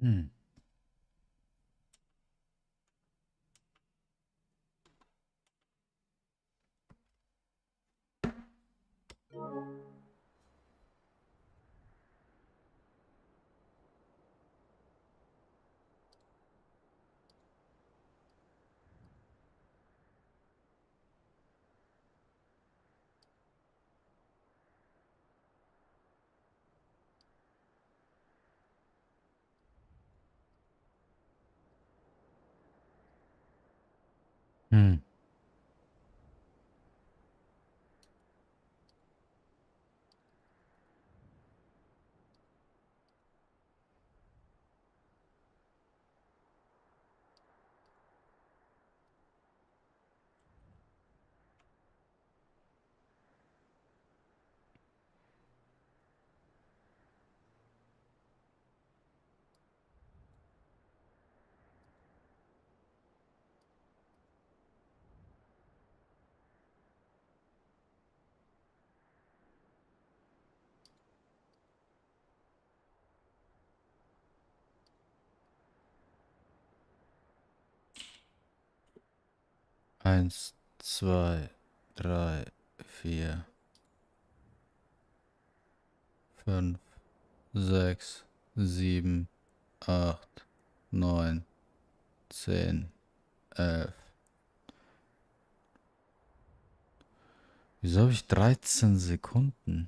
Hm. Hm. Eins, zwei, drei, vier, fünf, sechs, sieben, acht, neun, 10, 11. Wieso habe ich 13 Sekunden?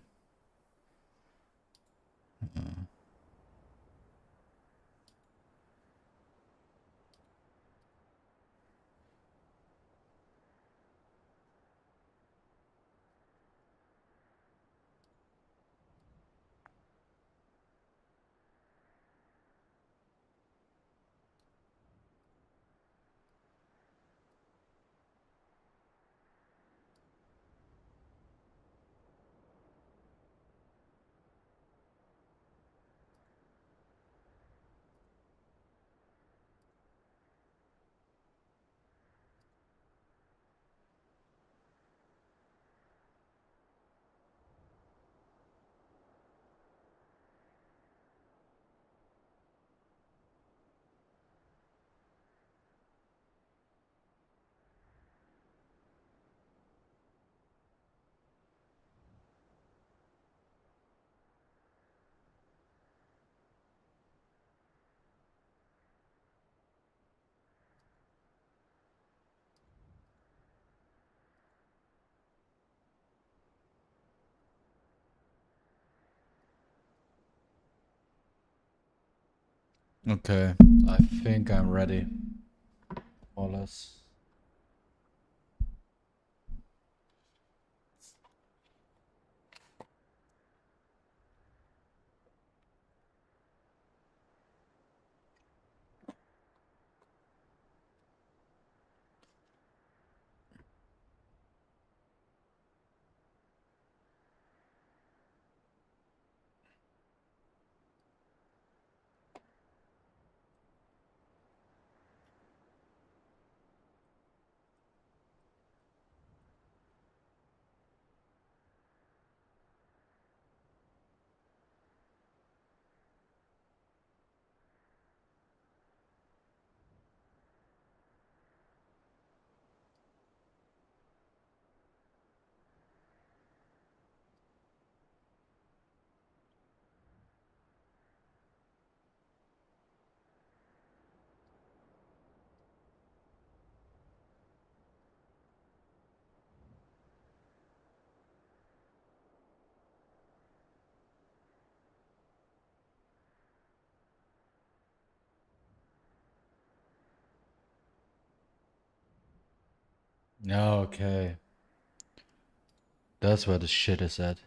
Okay, I think I'm ready. More or less. Yeah, okay. That's where the shit is at.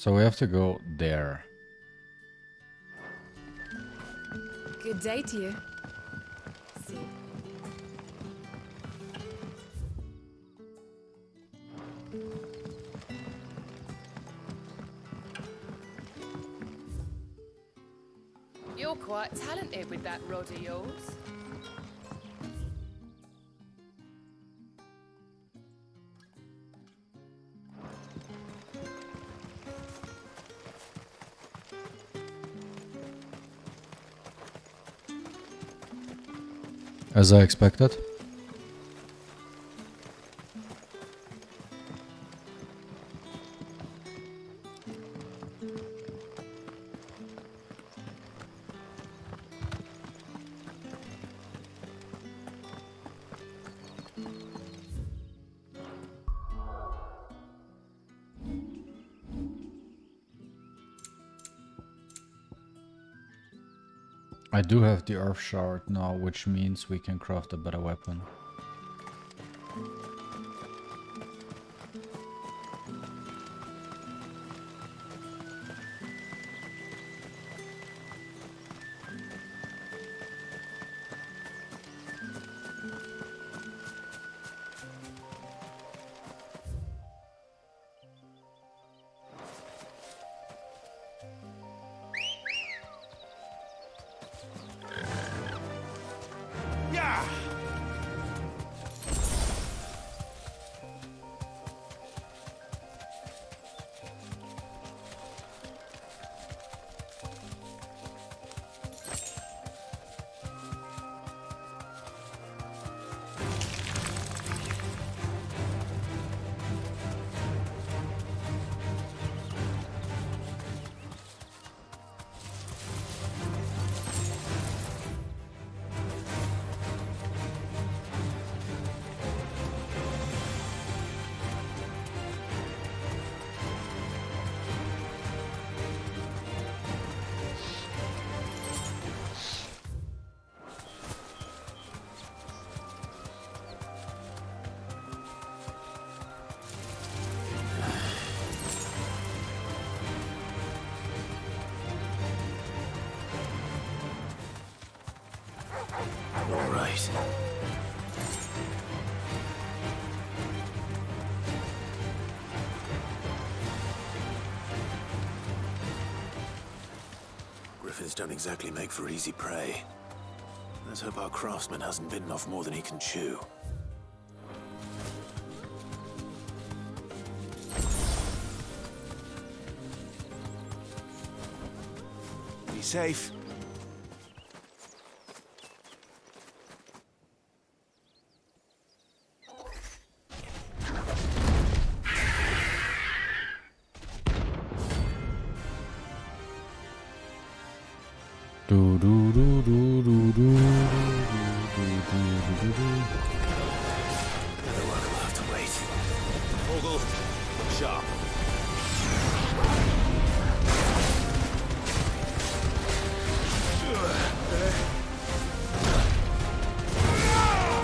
So we have to go there. Good day to you. See. You're quite talented with that rod of yours. As I expected. I do have the earth shard now, which means we can craft a better weapon. All right. Griffins don't exactly make for easy prey. Let's hope our craftsman hasn't bitten off more than he can chew. Be safe. Do do do do do do do do. Other work will have to wait. Vogel, sharp.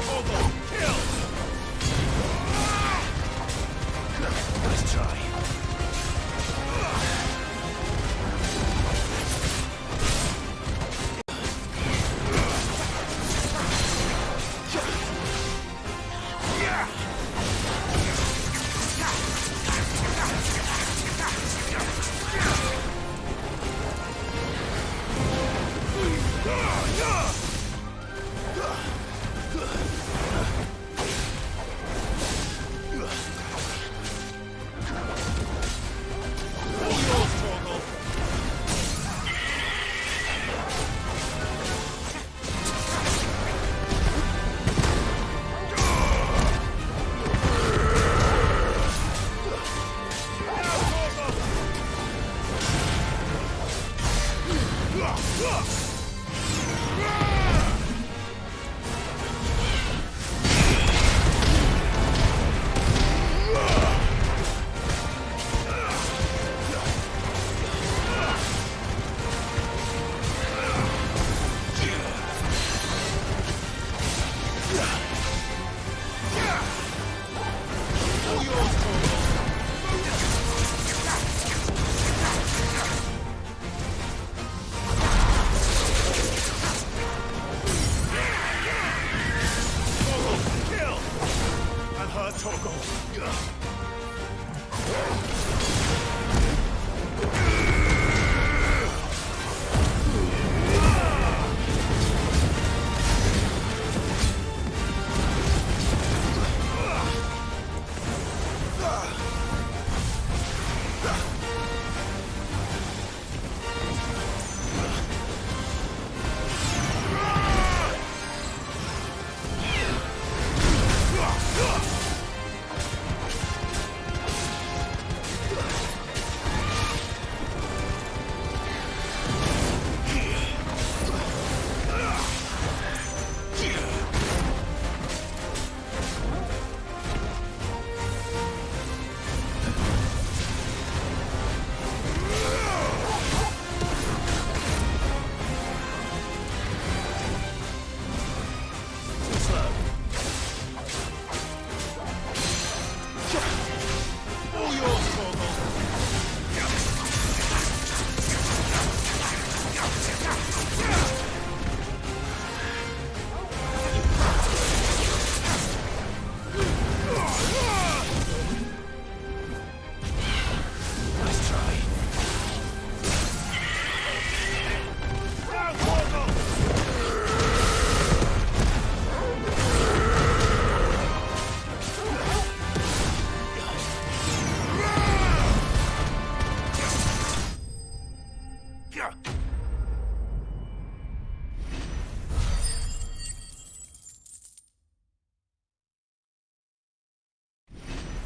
Vogel, kill! Nice try.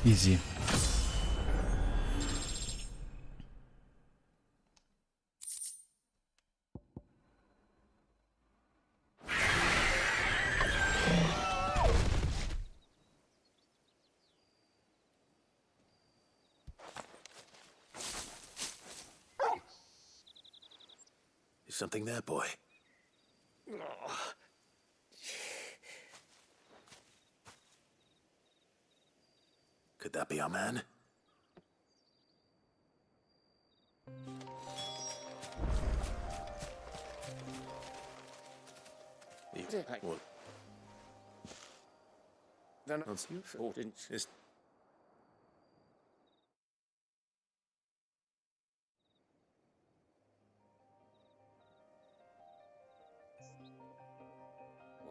Easy. Is something there, boy? Could that be our man? What? Then it's useful. Is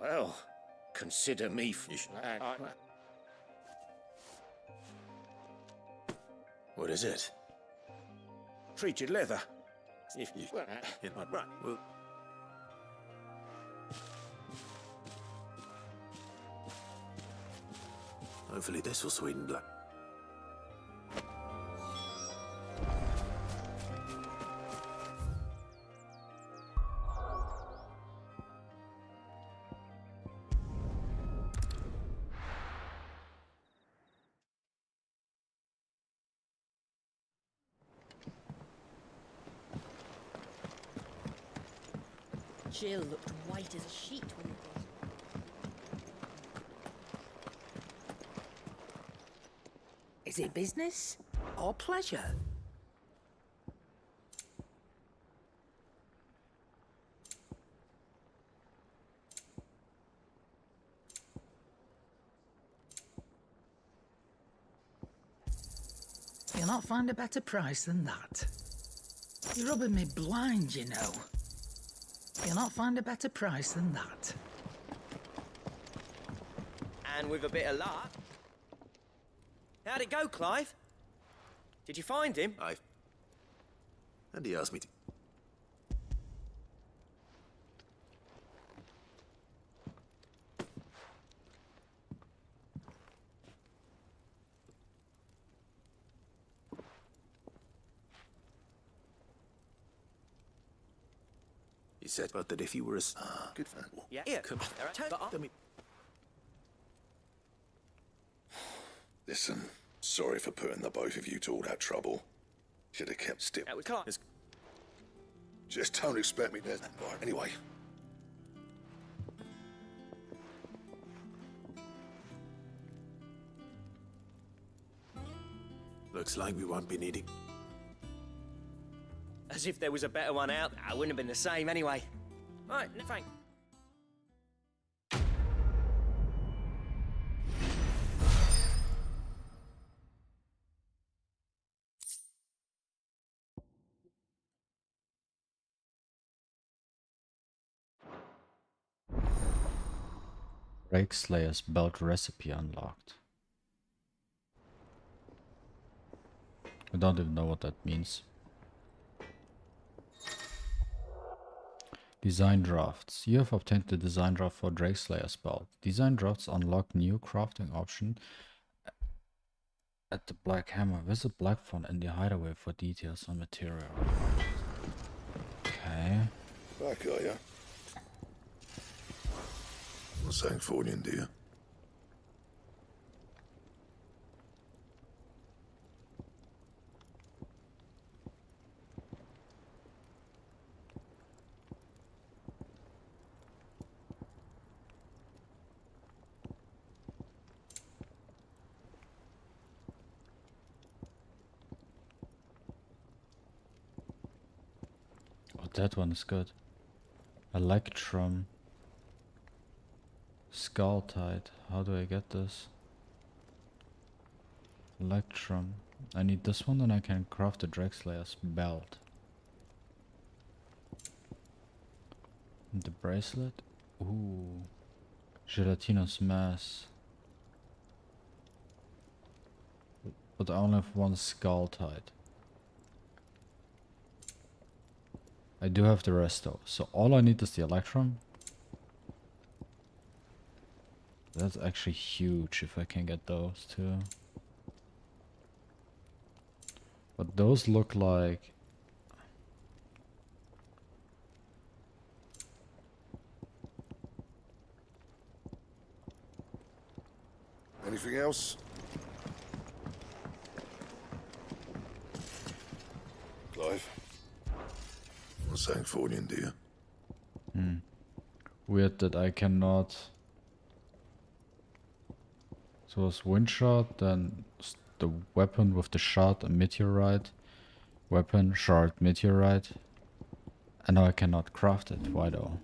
Well, consider me what is it? treated leather. If you it might right. Well, hopefully this will sweeten blood. Jill looked white as a sheet when it did. Is it business or pleasure? You'll not find a better price than that. You're rubbing me blind, you know. You'll not find a better price than that. And with a bit of luck. How'd it go, Clive? Did you find him? And he asked me to. He said, but that if you were a good fan, Yeah. come But I mean, Listen, sorry for putting the both of you to all that trouble. Should have kept still. that was Clive. Just don't expect me to. Anyway. looks like we won't be needing. As if there was a better one out there. I wouldn't have been the same anyway. Right, no thanks. Rake Slayer's belt recipe unlocked. I don't even know what that means. Design drafts. You have obtained the design draft for Drakeslayer spell. Design drafts unlock new crafting option at the Black Hammer. Visit Black Font in the hideaway for details on material. Okay. Back, are ya? Not saying forwarding, do you? That one is good. Electrum. Skull Tide. How do I get this? Electrum. I need this one, then I can craft the Dragslayer's belt. And the bracelet. Ooh. Gelatinous mass. But I only have one Skull Tide. I do have the rest though, so all I need is the Electrum. That's actually huge if I can get those too. But those look like... Anything else? Clive? Not saying forwarding, do you? Weird that I cannot... So it's wind shot, then the weapon with the shard, a meteorite. Weapon, shard, meteorite. And now I cannot craft it. Why though?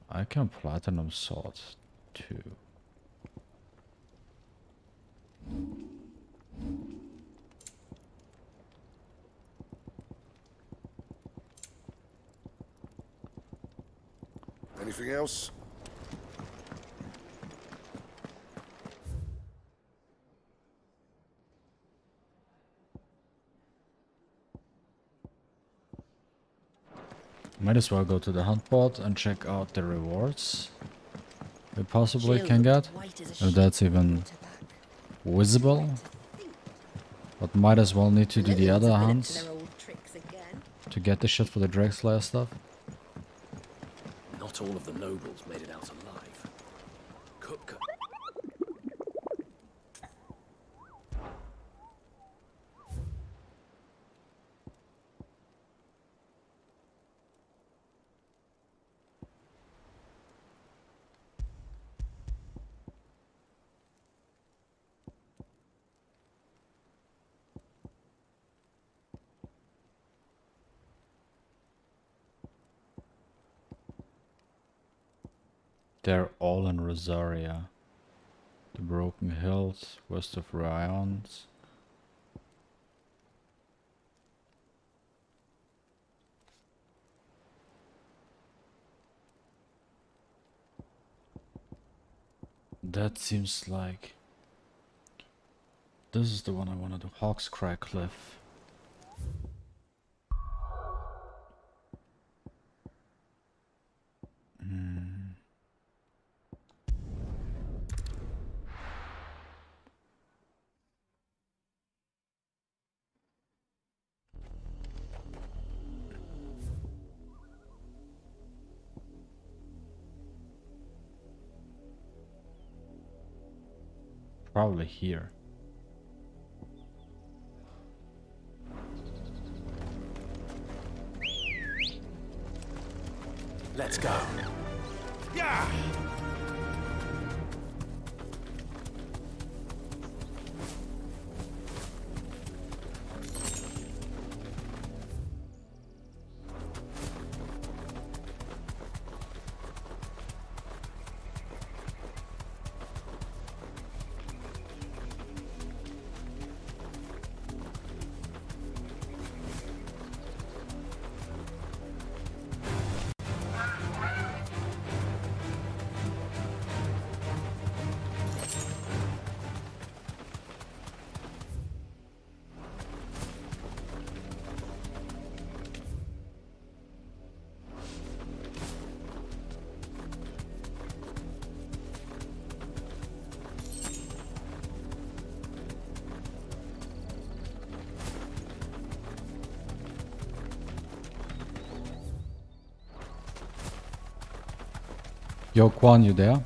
I can platinum sword too. Anything else? Might as well go to the hunt board and check out the rewards we possibly can get. If that's even visible. But might as well need to do the other hunts to get the shit for the Drakeslayer stuff. Not all of the nobles made it out alive. Cook. They're all in Rosaria. The Broken Hills, west of Ryons. That seems like... This is the one I want to do. Hawk's Cry Cliff. Probably here. Let's go. Yeah! Yo, Quan, you there?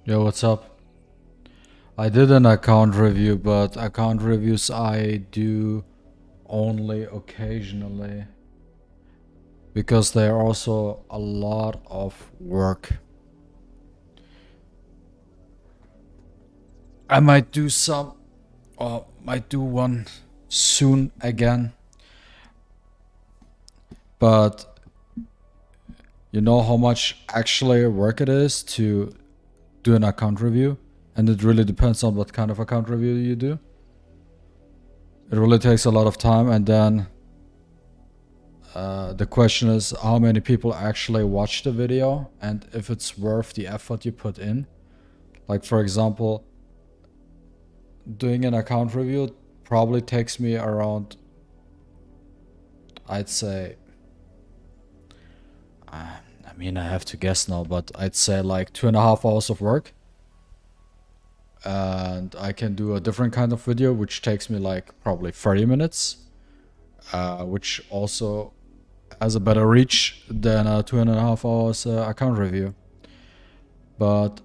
Yo, what's up? I did an account review, but account reviews I do only occasionally because they are also a lot of work. I might do some, or might do one soon again, but you know how much actually work it is to do an account review, and it really depends on what kind of account review you do. It really takes a lot of time, and then the question is how many people actually watch the video and if it's worth the effort you put in. Like, for example, doing an account review probably takes me around, I'd say, I mean, I have to guess now, but I'd say like 2.5 hours of work. And I can do a different kind of video, which takes me like probably 30 minutes, which also has a better reach than a 2.5 hours account review. But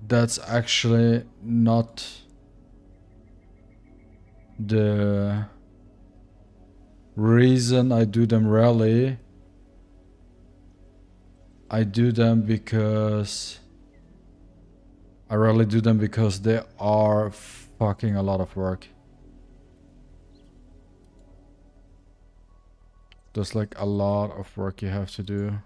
that's actually not the reason I do them rarely. I do them because I rarely do them because they are fucking a lot of work. There's like a lot of work you have to do.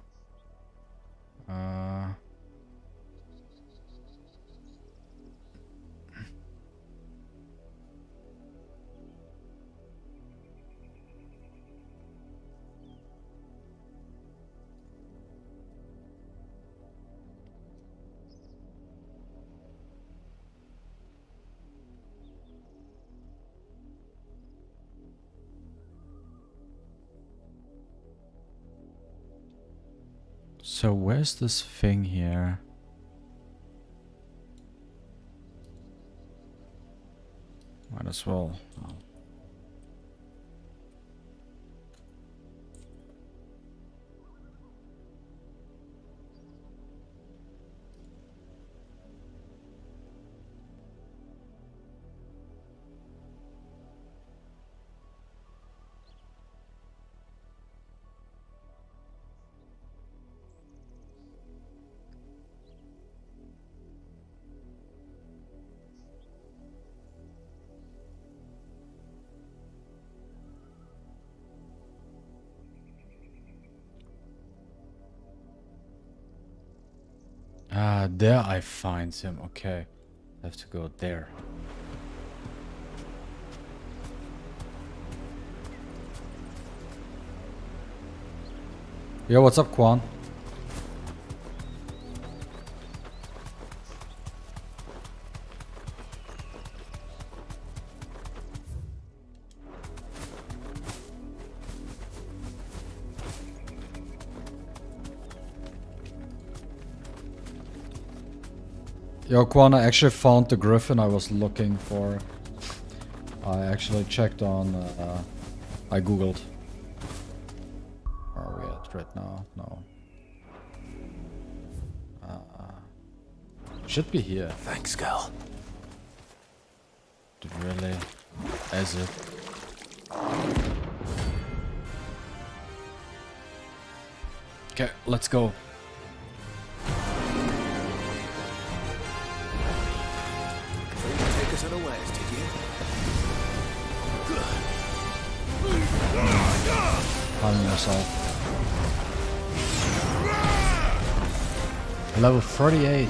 So where's this thing here? Might as well. There I find him. Okay. I have to go there. Yo, what's up, Quan? Yo, Quan, I actually found the griffin I was looking for. I actually checked on... I googled. Where are we at right now? No. Should be here. Thanks, Gal. Did really? As it? Okay, let's go. Take us unawares, did you? Harming yourself. Level 38.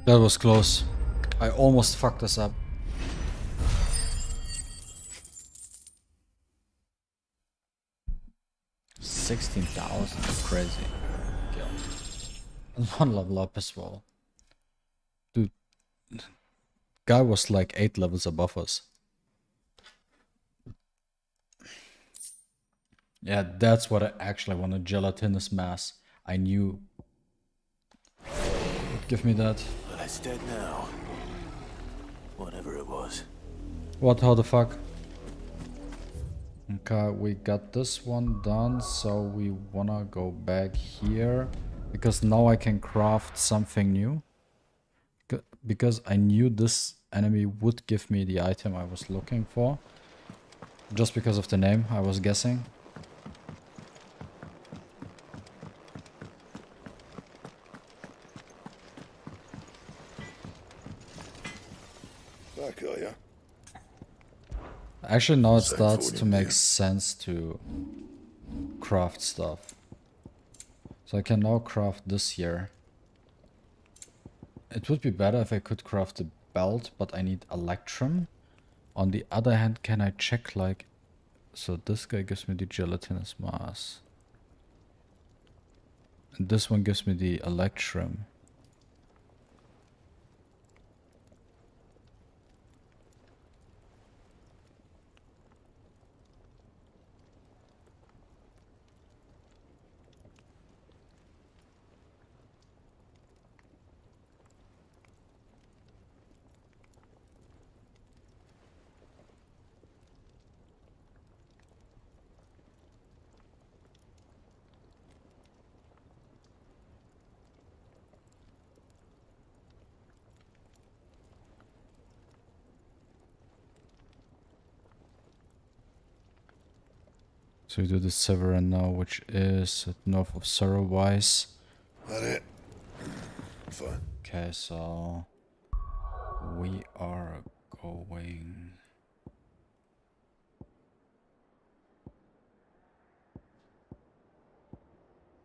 That was close. I almost fucked this up. $16,000, crazy. Kill. And 1 level up as well. Dude, guy was like 8 levels above us. Yeah, that's what I actually wanted. Gelatinous mass. I knew. Give me that. Well, it's dead now. Whatever it was. What? How the fuck? Okay, we got this one done, so we wanna go back here because now I can craft something new. Because I knew this enemy would give me the item I was looking for. Just because of the name, I was guessing. Back, are ya? Actually, now it Same starts for to you, make yeah. sense to craft stuff. So I can now craft this here. It would be better if I could craft a belt, but I need electrum. On the other hand, can I check like... So this guy gives me the gelatinous mass. And this one gives me the electrum. So we do the Severin now, which is north of Sorrowwise. That it? Fine. Okay, so we are going...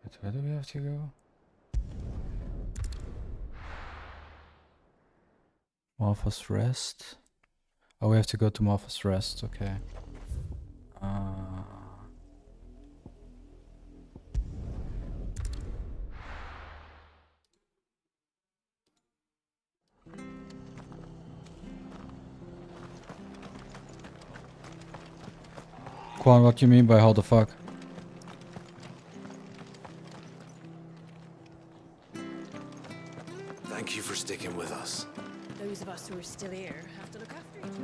Wait, where do we have to go? Martha's Rest? Oh, we have to go to Martha's Rest, okay. Quan, what do you mean by how the fuck? Thank you for sticking with us. Those of us who are still here have to look after each other.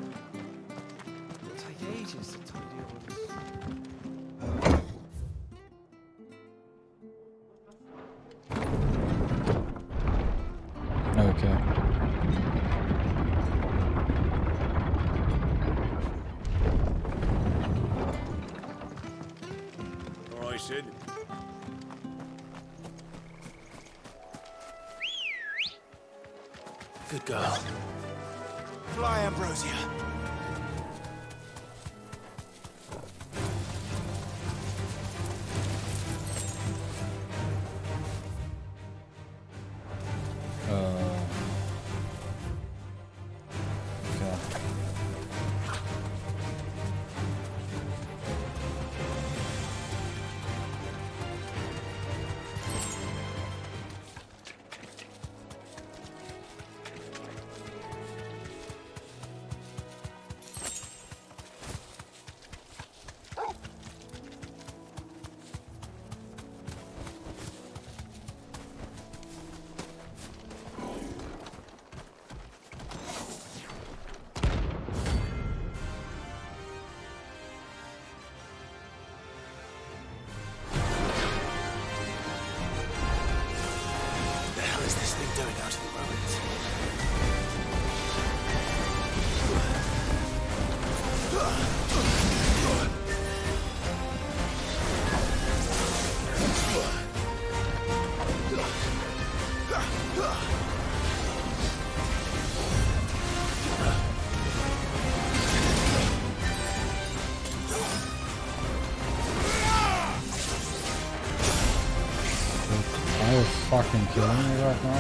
It'll take ages to tidy up all this. Okay. All right, Sid. Good girl. Fly, Ambrosia. Doing out of the ruins. Are you fucking kidding me right now?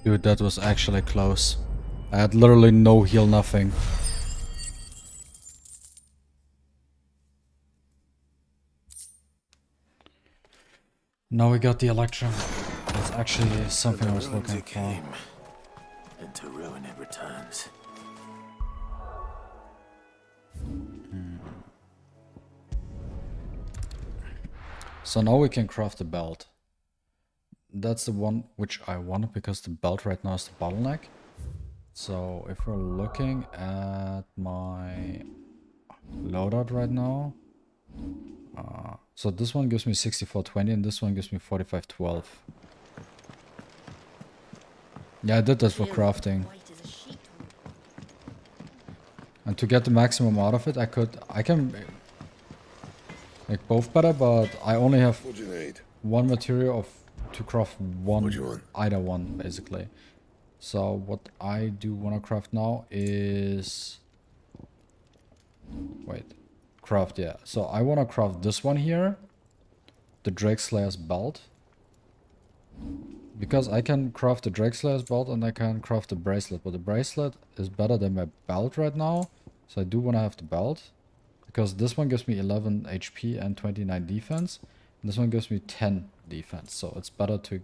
Dude, that was actually close. I had literally no heal, nothing. Now we got the Electrum. That's actually something I was looking for. And to ruin it returns. So now we can craft the belt. That's the one which I want because the belt right now is the bottleneck. So if we're looking at my loadout right now, so this one gives me 6420 and this one gives me 4512. Yeah, I did that for crafting. And to get the maximum out of it, I can make both better, but I only have What do you need? one material to craft one, What do you want? either one basically. So what I do want to craft now is, craft, yeah. So I want to craft this one here, the Drake Slayer's belt. Because I can craft the Drexler's belt and I can craft the bracelet, but the bracelet is better than my belt right now. So I do want to have the belt. Because this one gives me 11 HP and 29 defense. And this one gives me 10 defense. So it's better to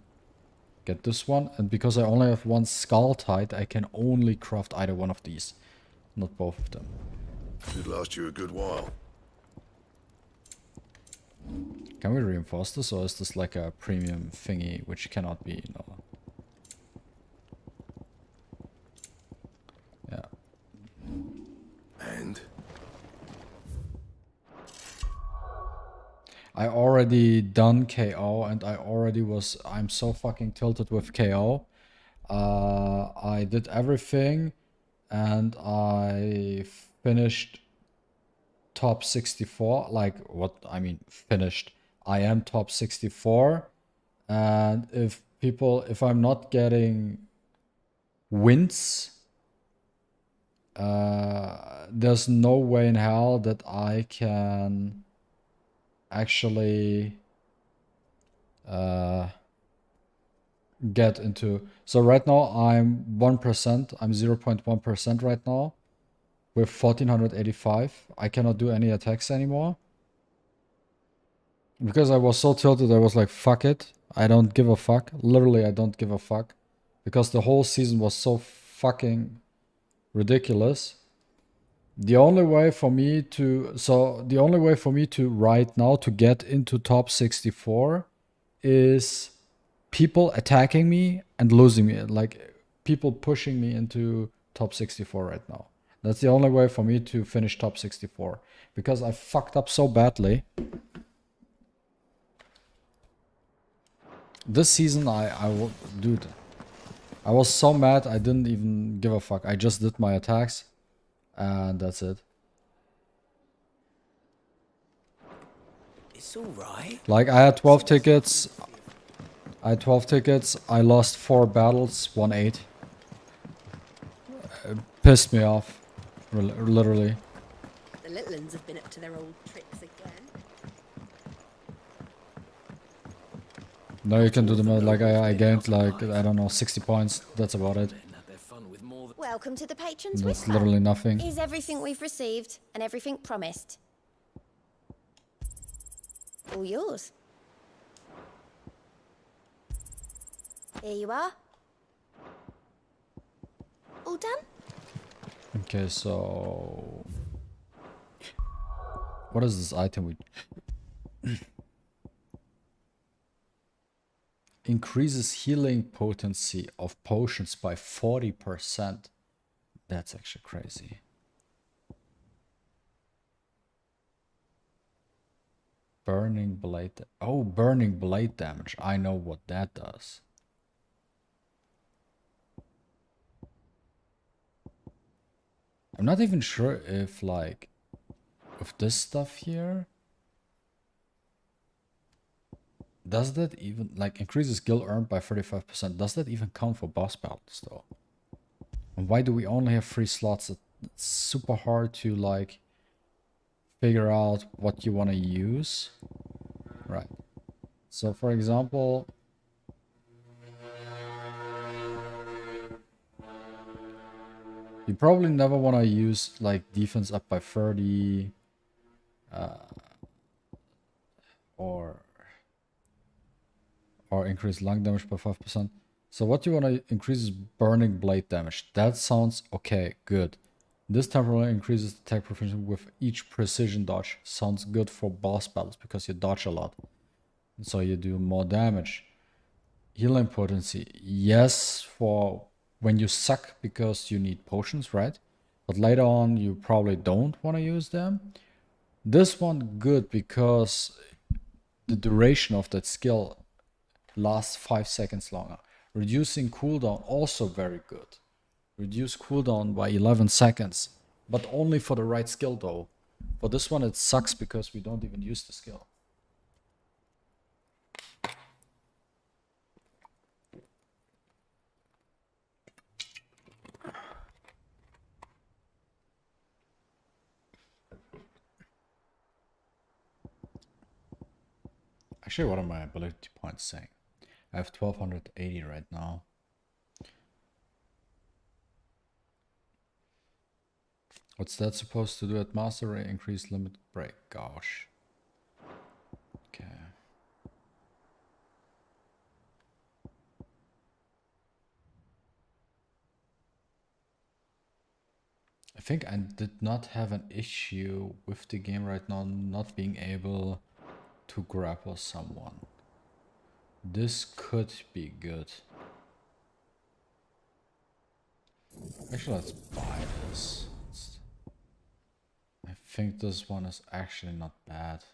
get this one. And because I only have one skull tight, I can only craft either one of these. Not both of them. Should last you a good while. Can we reinforce this, or is this like a premium thingy which cannot be, you know? Yeah. And? I already done KO and I'm so fucking tilted with KO. I did everything and I finished top 64, like what I mean finished. I am top 64, and if I'm not getting wins, there's no way in hell that I can actually get into. So right now I'm 1%, I'm 0.1% right now with 1485. I cannot do any attacks anymore. Because I was so tilted, I was like, fuck it. I don't give a fuck. Literally, I don't give a fuck. Because the whole season was so fucking ridiculous. The only way for me to... So, the only way for me to right now to get into top 64 is people attacking me and losing me. Like, people pushing me into top 64 right now. That's the only way for me to finish top 64. Because I fucked up so badly. This season, dude, I was so mad, I didn't even give a fuck. I just did my attacks, and that's it. It's alright. Like, I had 12 tickets. I lost 4 battles, won 8. Pissed me off, literally. The little ones have been up to their old tricks again. No, you can do the math. Like, I gained, like, I don't know, 60 points. That's about it. Welcome to the Patrons That's Whisper. literally nothing. Is everything we've received and everything promised? All yours. Here you are. All done? Okay, so... What is this item we... Increases healing potency of potions by 40%. That's actually crazy. Burning blade. Oh, burning blade damage. I know what that does. I'm not even sure if, like, with this stuff here, does that even, like, increases skill earned by 35%? Does that even count for boss battles, though? And why do we only have 3 slots? It's super hard to, like, figure out what you want to use. Right. So, for example... You probably never want to use, like, defense up by 30... or increase lung damage by 5%. So what you want to increase is burning blade damage. That sounds okay, good. This temporarily increases attack proficiency with each precision dodge. Sounds good for boss battles because you dodge a lot. So you do more damage. Healing potency. Yes, for when you suck because you need potions, right? But later on you probably don't want to use them. This one good because the duration of that skill lasts 5 seconds longer. Reducing cooldown also very good. Reduce cooldown by 11 seconds. But only for the right skill though. For this one it sucks because we don't even use the skill. Actually, what are my ability points saying? I have 1280 right now. What's that supposed to do at mastery? Increase limit break. Gosh. Okay. I think I did not have an issue with the game right now not being able to grapple someone. This could be good. Actually, let's buy this. I think this one is actually not bad.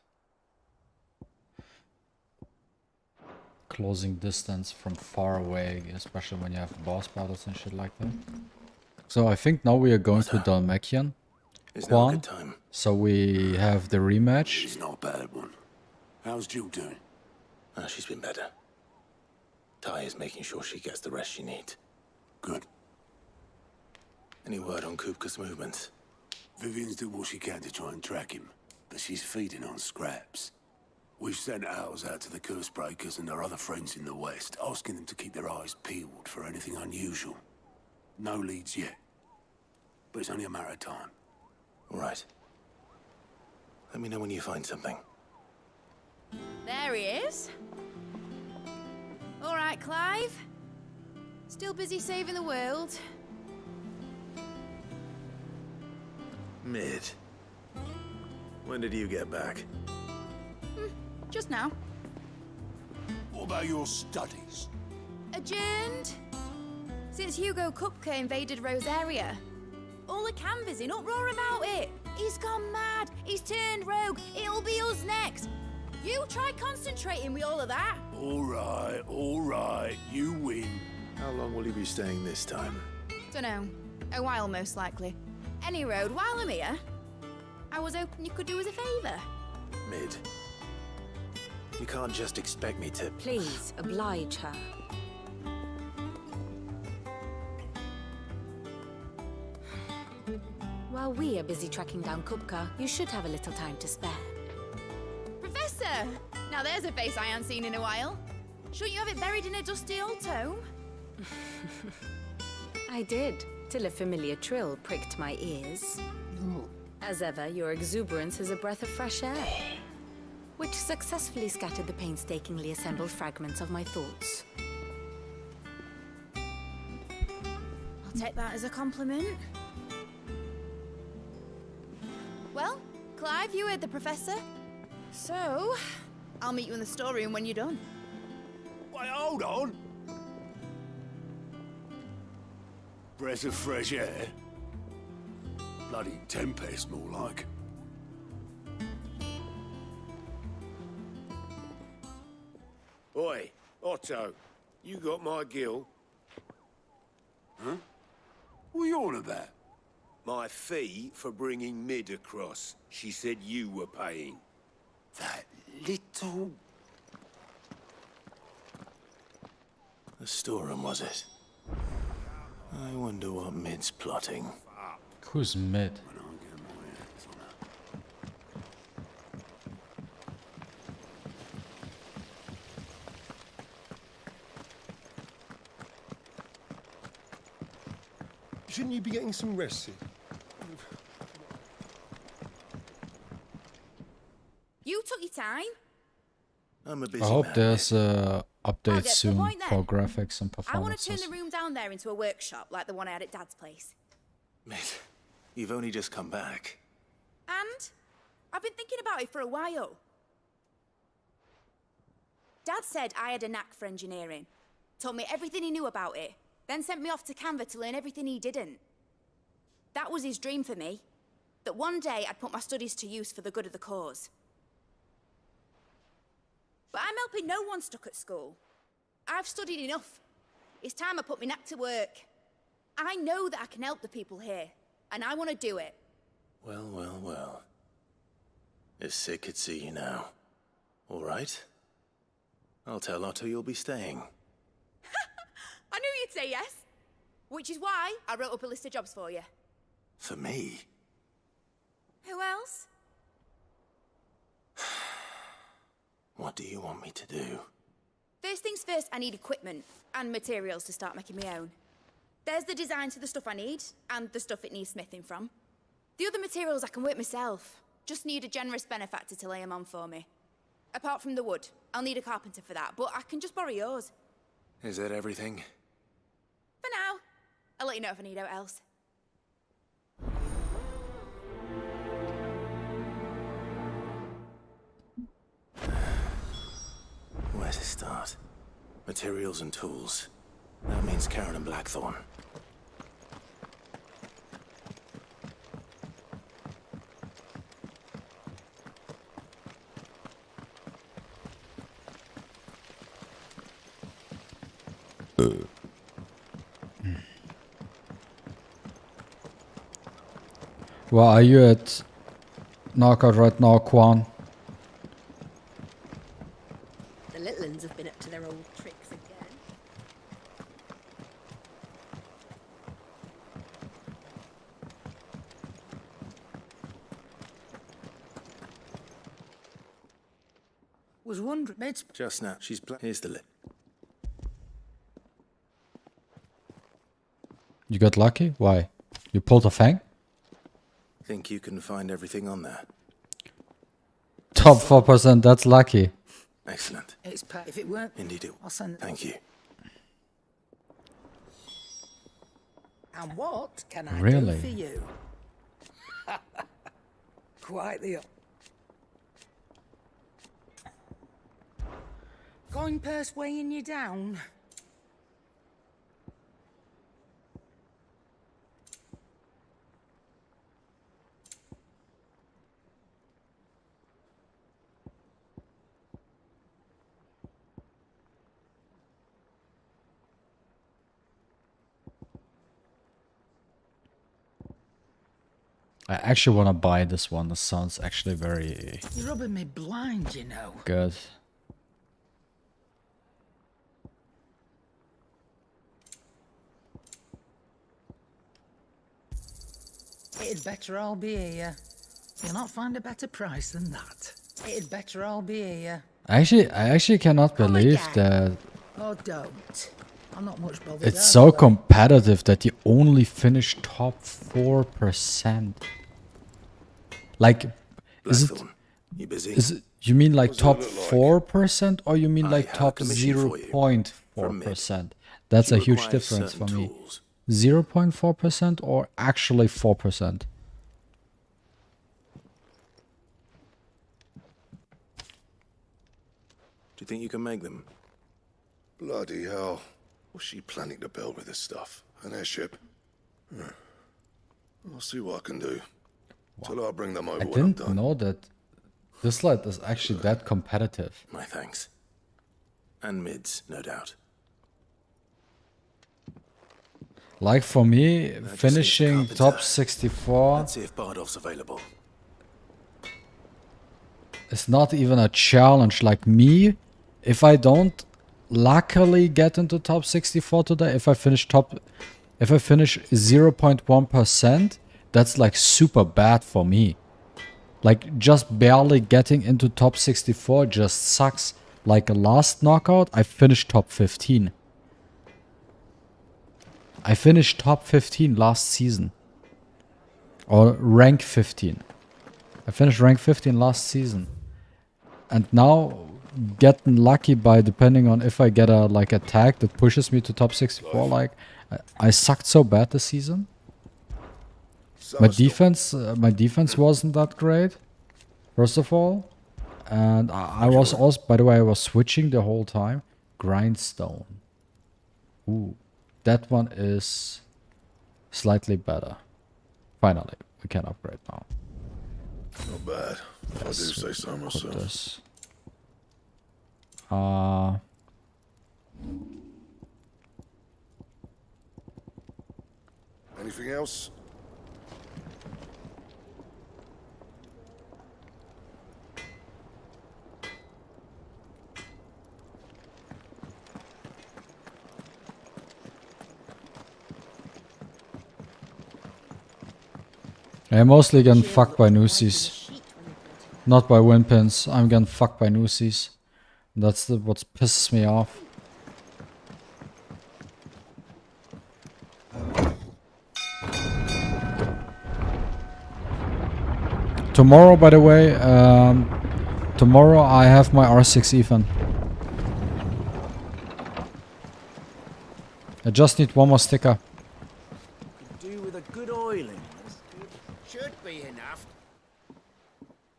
Closing distance from far away, especially when you have boss battles and shit like that. So I think now we are going to Dalmakian. Quan. So we have the rematch. It's not a bad one. How's Jill doing? Oh, she's been better. Ty is making sure she gets the rest she needs. Good. Any word on Kupka's movements? Vivian's doing what she can to try and track him, but she's feeding on scraps. We've sent ours out to the Cursebreakers and their other friends in the West, asking them to keep their eyes peeled for anything unusual. No leads yet, but it's only a matter of time. All right. Let me know when you find something. There he is. All right, Clive. Still busy saving the world. Mid. When did you get back? Just now. What about your studies? Adjourned. Since Hugo Kupka invaded Rosaria. All the canvas in uproar about it. He's gone mad. He's turned rogue. It'll be us next. You try concentrating with all of that. All right. You win. How long will you be staying this time? Dunno. A while, most likely. Any road, while I'm here, I was hoping you could do us a favour. Mid. You can't just expect me to... Please, oblige her. While we are busy tracking down Kupka, you should have a little time to spare. Professor! Now there's a face I haven't seen in a while. Shouldn't you have it buried in a dusty old tome? I did, till a familiar trill pricked my ears. As ever, your exuberance is a breath of fresh air, which successfully scattered the painstakingly assembled fragments of my thoughts. I'll take that as a compliment. Well, Clive, you heard the professor. So, I'll meet you in the storeroom when you're done. Wait, hold on. Breath of fresh air. Bloody tempest, more like. Oi, Otto, you got my gill? Huh? What are you on about? My fee for bringing Mid across. She said you were paying. That little... The storeroom, was it? I wonder what Mid's plotting. Who's Mid? Shouldn't you be getting some rest soon? You took your time. I'm a busy I hope man, there's a I'll update get to the soon point then. for graphics and I want to turn performances. the room down there into a workshop like the one I had at Dad's place. Mid, you've only just come back. And I've been thinking about it for a while. Dad said I had a knack for engineering. Told me everything he knew about it. Then sent me off to Canva to learn everything he didn't. That was his dream for me. That one day I'd put my studies to use for the good of the cause. But I'm helping no one stuck at school. I've studied enough. It's time I put my knack to work. I know that I can help the people here, and I want to do it. Well. If Sid could see you now. All right? I'll tell Otto you'll be staying. I knew you'd say yes. Which is why I wrote up a list of jobs for you. For me? Who else? What do you want me to do? First things first, I need equipment and materials to start making my own. There's the designs for the stuff I need, and the stuff it needs smithing from. The other materials I can work myself. Just need a generous benefactor to lay them on for me. Apart from the wood, I'll need a carpenter for that, but I can just borrow yours. Is that everything? For now. I'll let you know if I need out else. Where to start? Materials and tools. That means Karen and Blackthorn. Well, are you at knockout right now, Quan? The little uns have been up to their old tricks again. Was wondering, mates. Just now, here's the list. You got lucky? Why? You pulled a fang? Think you can find everything on there? Top 4%, that's lucky. Excellent. It's if it weren't, Indeed it. I'll send it. Thank you. And what can I Really? do for you? Quite the coin purse weighing you down. I actually want to buy this one. This sounds actually very You're rubbing me blind, you know. good. It'd better all be here. You'll not find a better price than that. It'd better all be here. I actually cannot believe that Oh, don't. I'm not much bothered. it's so competitive that you only finish top 4%. Like, is it? Blackthorn, you busy? Is it? You mean like top 4%, or you mean like top 0.4%? That's a huge difference for me. 0.4% or actually 4%? Do you think you can make them? Bloody hell. What's she planning to build with this stuff? An airship? I'll see what I can do. Till I bring them over I when I'm didn't done. know that dislyte is actually that competitive. My thanks. And mids, no doubt. Like for me, just need finishing carpenter. top 64 Let's see if Bardolph's available. is not even a challenge. Like me, if I don't luckily get into top 64 today, if I finish 0.1%, that's like super bad for me. Like just barely getting into top 64 just sucks. Like last knockout, I finished top 15. I finished top 15 last season. Or rank 15. I finished rank 15 last season. And now getting lucky by depending on if I get a like attack that pushes me to top 64, like I sucked so bad this season. My defense wasn't that great, first of all. And I was also, by the way, I was switching the whole time. Grindstone. Ooh. That one is slightly better. Finally, we can upgrade now. Not bad. If I do say so myself. This. Anything else? I'm mostly getting fucked by nooses. Not by windpins. I'm getting fucked by nooses. That's what pisses me off. Tomorrow, by the way, tomorrow I have my R6 even. I just need one more sticker. Do with a good oiling. Should be enough.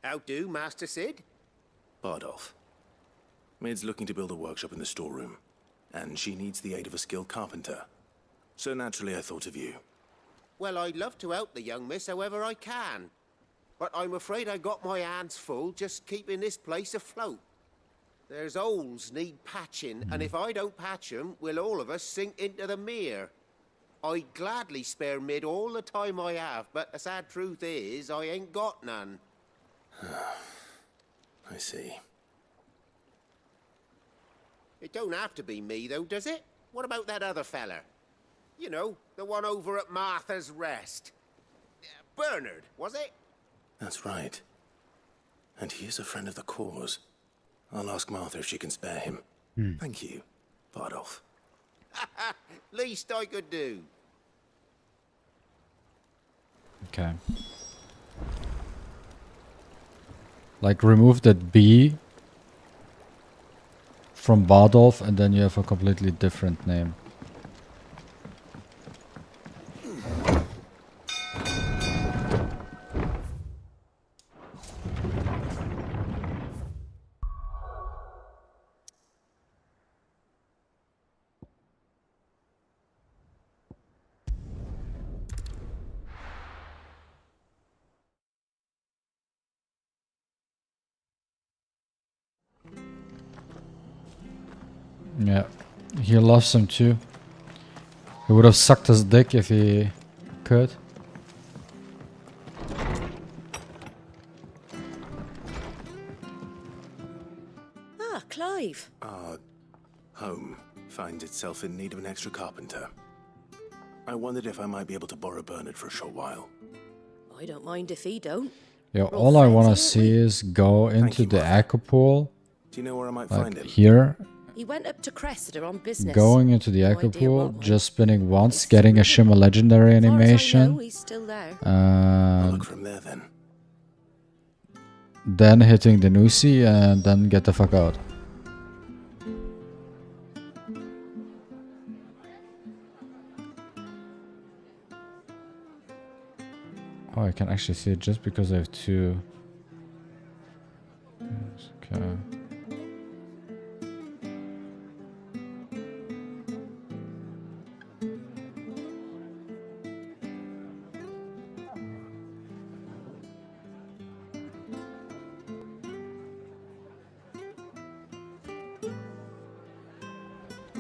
How do, Master Sid? Bardolph. Mid's looking to build a workshop in the storeroom, and she needs the aid of a skilled carpenter. So naturally I thought of you. Well, I'd love to help the young miss however I can. But I'm afraid I got my hands full just keeping this place afloat. There's holes need patching, and if I don't patch them, we'll all of us sink into the mere. I'd gladly spare Mid all the time I have, but the sad truth is, I ain't got none. I see. It don't have to be me, though, does it? What about that other fella? You know, the one over at Martha's Rest. Bernard, was it? That's right. And he is a friend of the cause. I'll ask Martha if she can spare him. Thank you, Bardolph. Least I could do. Okay. Like, remove that B from Bardolph, and then you have a completely different name. Yeah, he loves him too. He would have sucked his dick if he could. Ah, Clive. Our home finds itself in need of an extra carpenter. I wondered if I might be able to borrow Bernard for a short while. I don't mind if he don't. Yeah, all I want to see is go into the aqua pool. Do you know where I might like find him? Here. He went up to Cressida on business. Going into the aqua idea pool, what way. just spinning once, getting a Shimmer Legendary As far as I know, animation. he's still there. I'll look from there then. Then hitting the Nusi and then get the fuck out. Oh, I can actually see it just because I have two. Okay.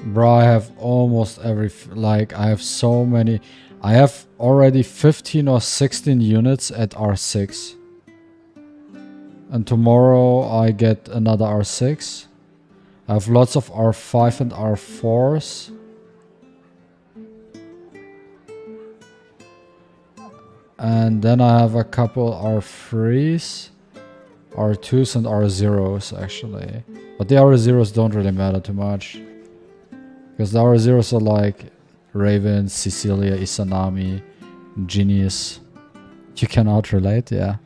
Bro, I have almost every, like, I have so many. I have already 15 or 16 units at R6. And tomorrow I get another R6. I have lots of R5 and R4s. And then I have a couple R3s, R2s and R0s actually. But the R0s don't really matter too much. Because the R0s are like Raven, Cecilia, Izanami, Genius. You cannot relate, yeah.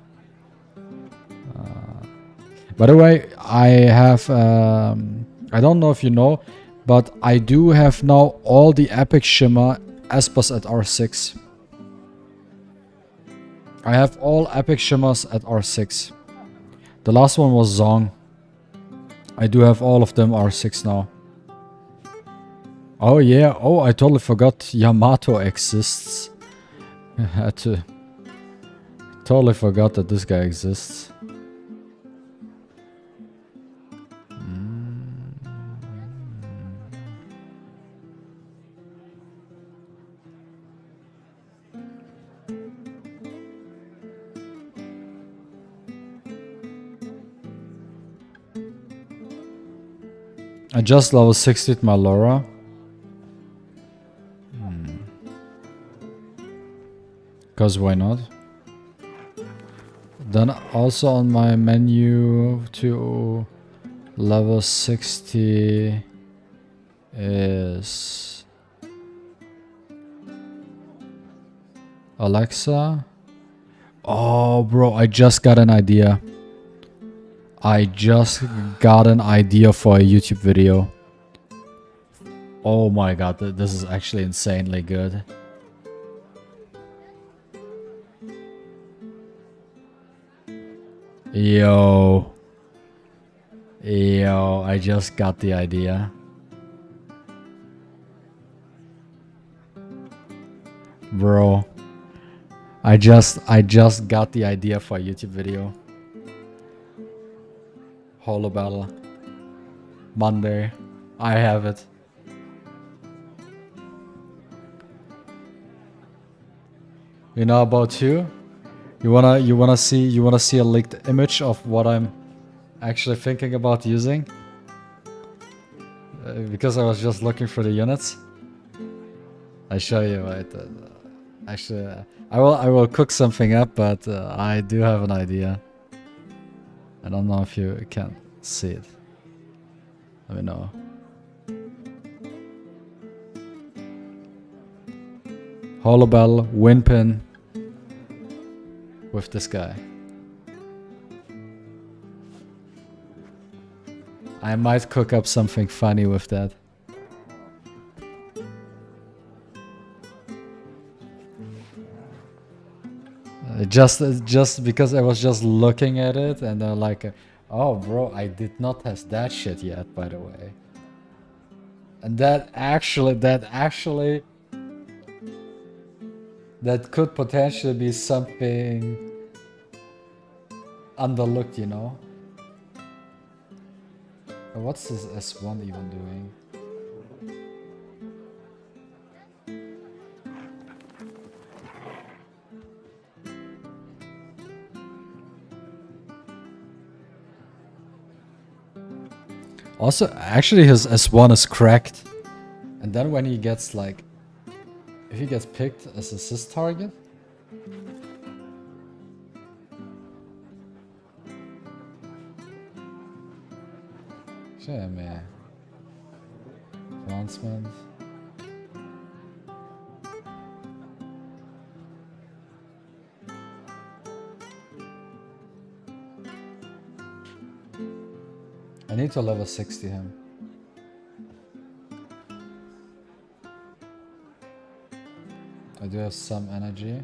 By the way, I have, I don't know if you know, but I do have now all the Epic Shimmer Espers at R6. I have all Epic Shimmers at R6. The last one was Zong. I do have all of them R6 now. Oh yeah, oh I totally forgot Yamato exists. I had to... Totally forgot that this guy exists. I just level 60'd my Laura. Because why not? Then also on my menu to Level 60 is Alexa. Oh, bro, I just got an idea. I just got an idea for a YouTube video. Oh my god, this is actually insanely good. Yo, I just got the idea. Bro, I just got the idea for a YouTube video. Holo battle. Monday. I have it. You know about you? You wanna see a leaked image of what I'm actually thinking about using? Because I was just looking for the units. I show you, right? Actually, I will cook something up, but I do have an idea. I don't know if you can see it. Let me know. Holo battle, win pin with this guy. I might cook up something funny with that. Just because I was just looking at it and like, oh bro, I did not test that shit yet, by the way. And that could potentially be something underlooked, you know? What's this S1 even doing? Also, actually his S1 is cracked. And then when he gets like... If he gets picked as assist target... Shit, man. Advancement. I need to level 60 him. I do have some energy.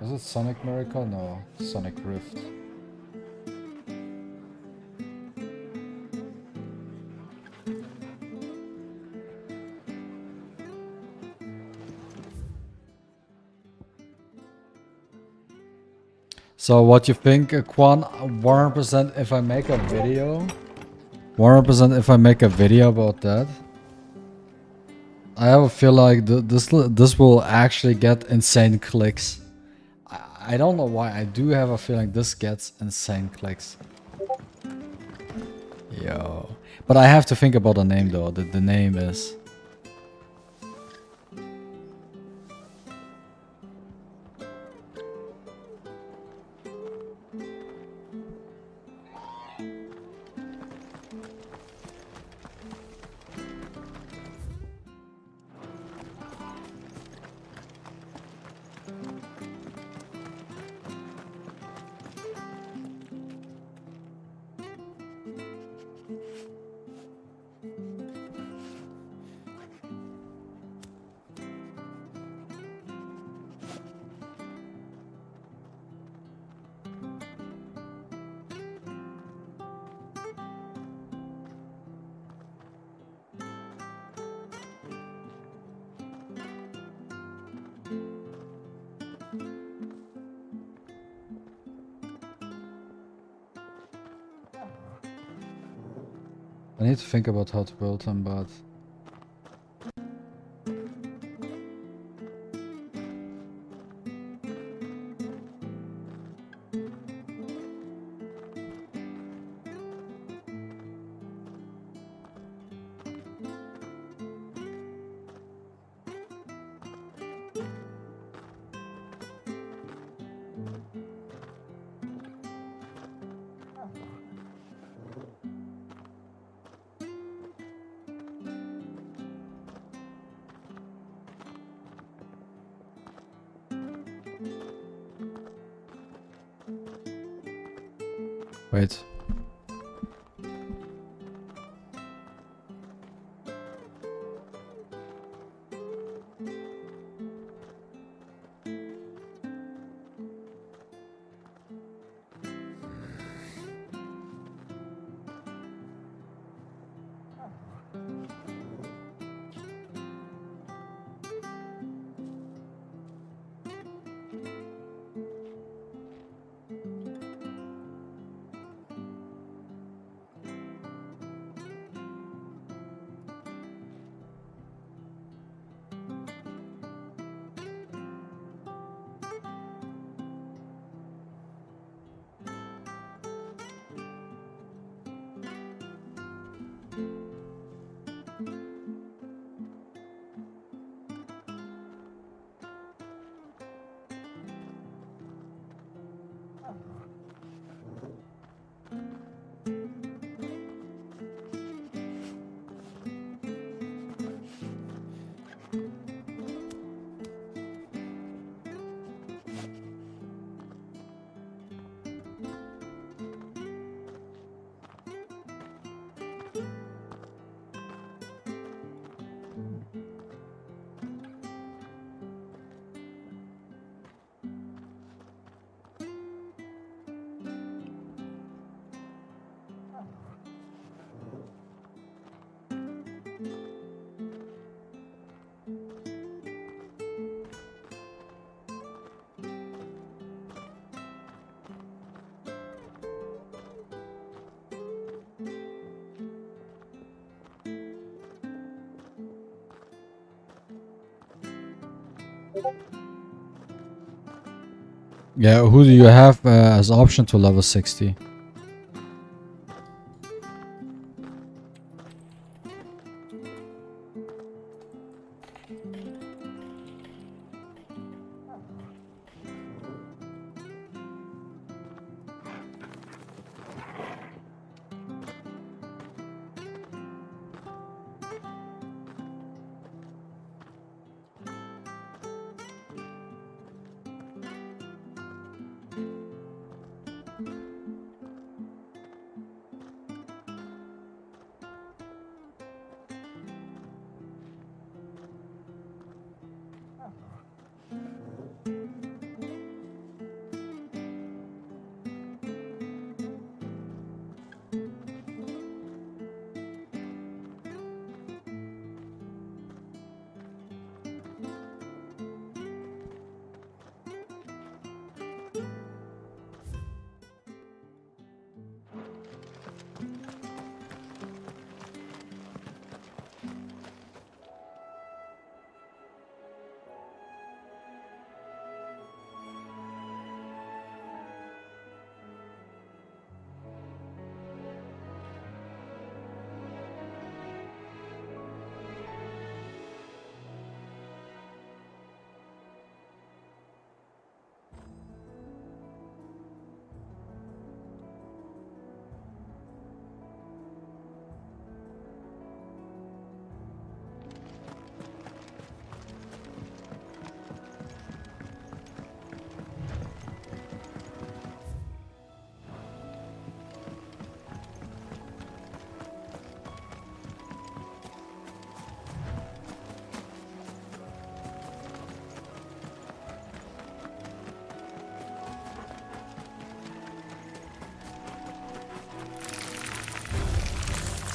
Was it Sonic Miracle? No, Sonic Rift. So what you think, Quan? 100% if I make a video? 100% if I make a video about that? I have a feel like this will actually get insane clicks. I don't know why, I do have a feeling this gets insane clicks. Yo. But I have to think about the name though, the name is... I need to think about how to build them, but... Wait. Yeah, who do you have as option to level 60?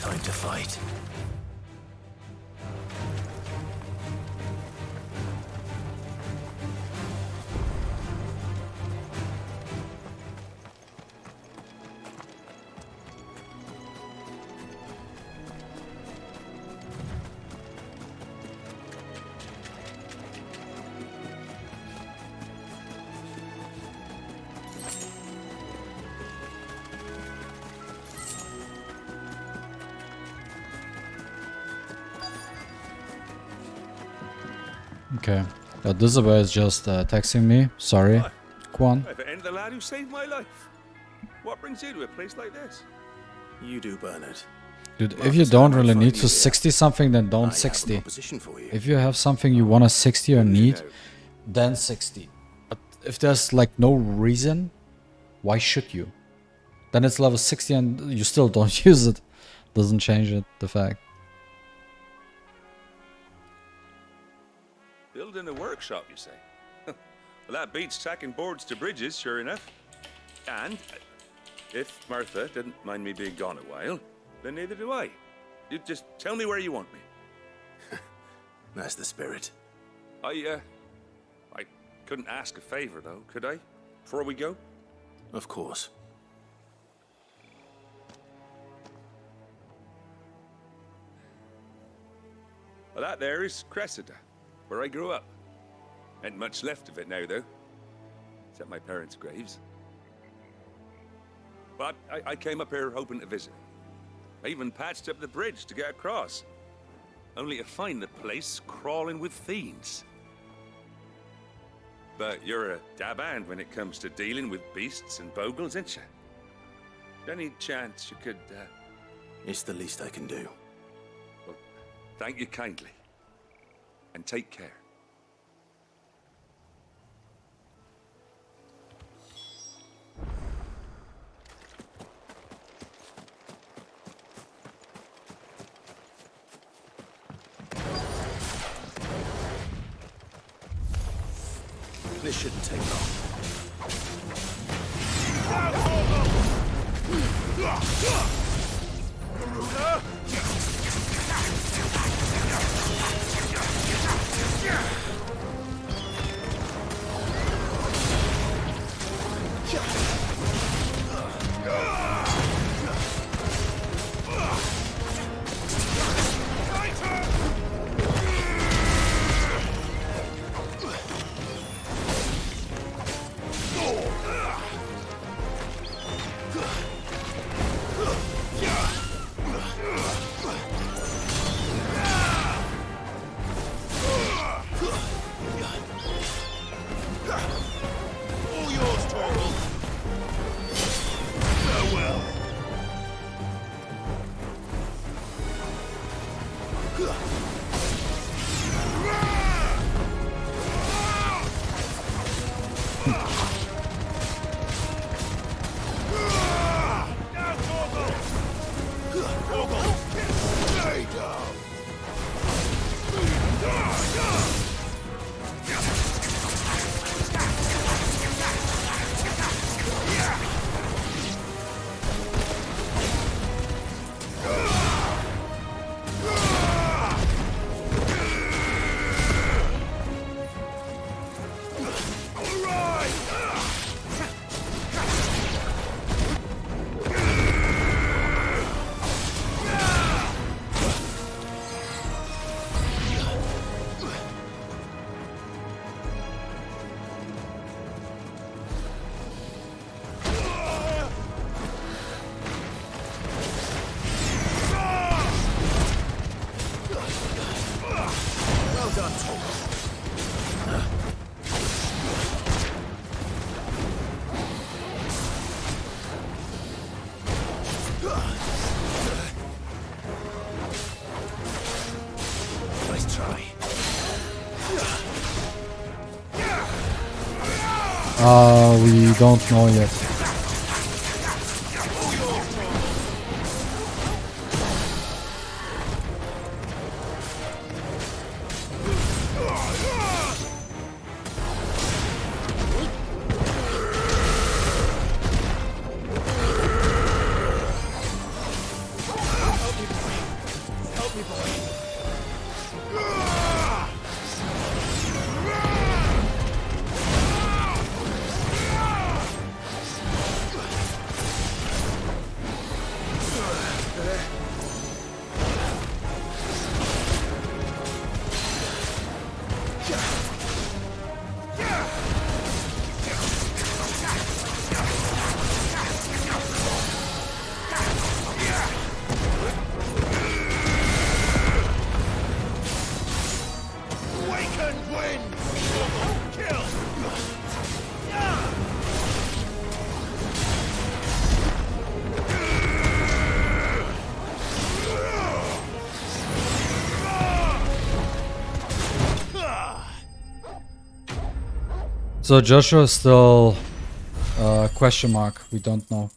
Time to fight. Okay. Elizabeth is just texting me. Sorry. Quan. If it ain't the lad who saved my life. What brings you to a place like this? You do, Bernard. Dude, if you don't really need to 60 something, then don't 60. If you have something you want to 60 or need, then 60. But if there's like no reason, why should you? Then it's level 60 and you still don't use it. Doesn't change it, the fact. Building a workshop, you say? Well, that beats tacking boards to bridges, sure enough. And if Martha didn't mind me being gone a while, then neither do I. You just tell me where you want me. That's the spirit. I couldn't ask a favor, though, could I? Before we go? Of course. Well, that there is Cressida, where I grew up. Ain't much left of it now, though. Except my parents' graves. But I came up here hoping to visit. I even patched up the bridge to get across. Only to find the place crawling with fiends. But you're a dab hand when it comes to dealing with beasts and bogles, ain't you? Any chance you could, It's the least I can do. Well, thank you kindly. And take care. This shouldn't take long. We don't know yet. So Joshua is still question mark. We don't know.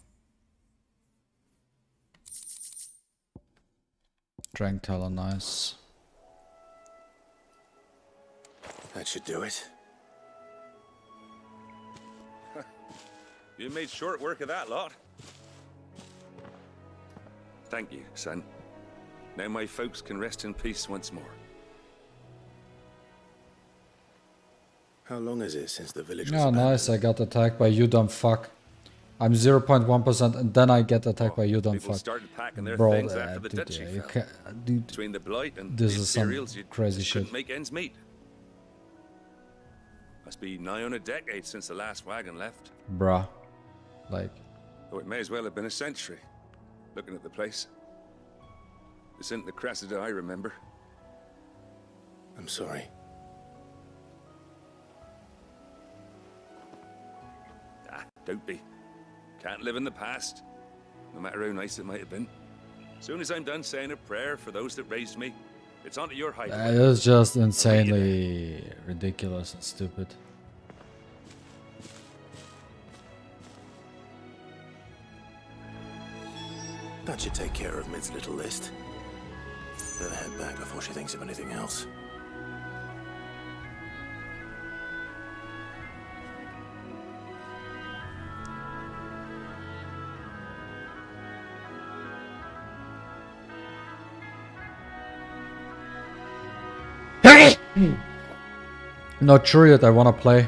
Drank Teller, nice. That should do it. You made short work of that lot. Thank you, son. Now my folks can rest in peace once more. How long is it since the village was Oh, abandoned? nice. I got attacked by you dumb fuck. I'm 0.1% and then I get attacked by you dumb People fuck. started packing their Bro, things after the dude, duchy you fell. dude, Between the blight and this the is some Imperials, you crazy just shit. couldn't make ends meet. Must be nigh on a decade since the last wagon left. Bruh. Like, Oh, it may as well have been a century. Looking at the place. This isn't the Cressida I remember. I'm sorry. Ah, don't be. Can't live in the past, no matter how nice it might have been. Soon as I'm done saying a prayer for those that raised me, it's onto your height. it is just insanely ridiculous and stupid. That should take care of Mid's little list. Better head back before she thinks of anything else. Not sure yet, I wanna play.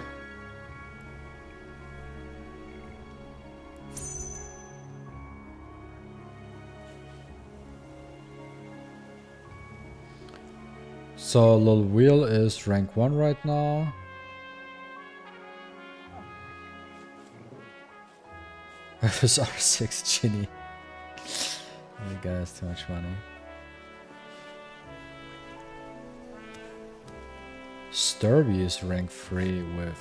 So Lil Wheel is rank 1 right now. FSR6 Ginny. You guy has too much money. Sturby is rank 3 with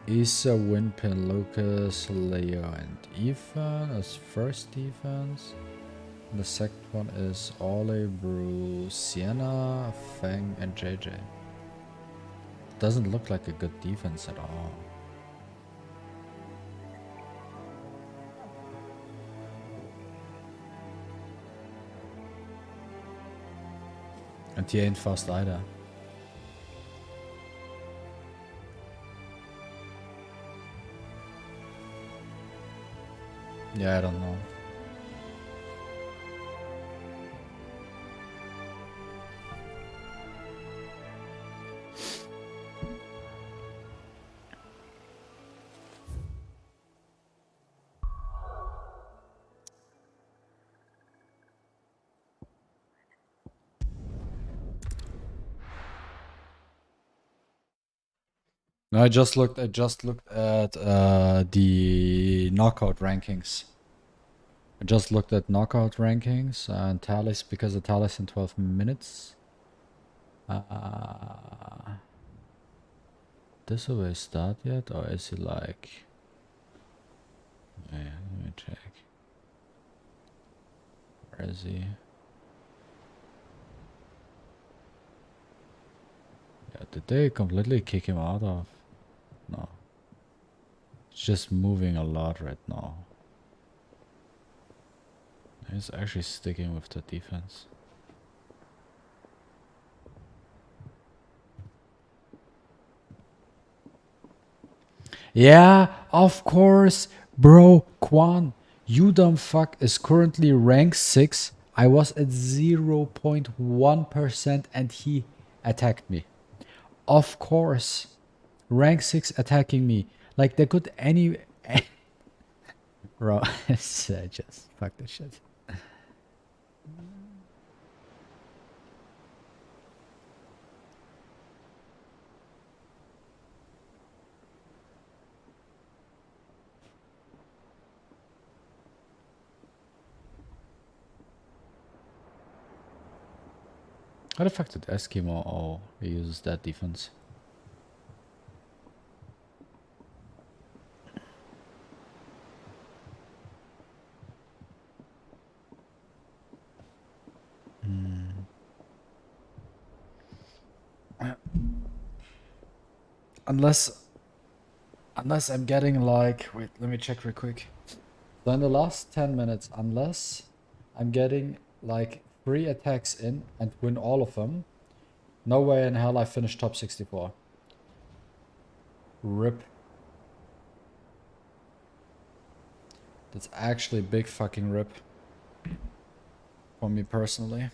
Issa, Windpin, Lucas, Leo, and Ethan as first defense. And the second one is Ole, Brew, Sienna, Feng, and JJ. Doesn't look like a good defense at all. And he ain't fast either. Yeah, I don't know. No, I just looked at the knockout rankings. I just looked at knockout rankings and tallies because the tallies in 12 minutes. This away start yet, or is he like? Yeah, let me check. Where is he? Yeah, did they completely kick him out of? No. It's just moving a lot right now. He's actually sticking with the defense. Yeah, of course, bro, Quan. You dumb fuck is currently rank 6. I was at 0.1% and he attacked me. Of course. Rank 6 attacking me. Like, they could any... Bro, just fuck this shit. How the fuck did Eskimo use that defense? Unless I'm getting like, wait, let me check real quick. So in the last 10 minutes, unless I'm getting like 3 attacks in and win all of them. No way in hell I finish top 64. RIP. That's actually a big fucking rip. For me personally.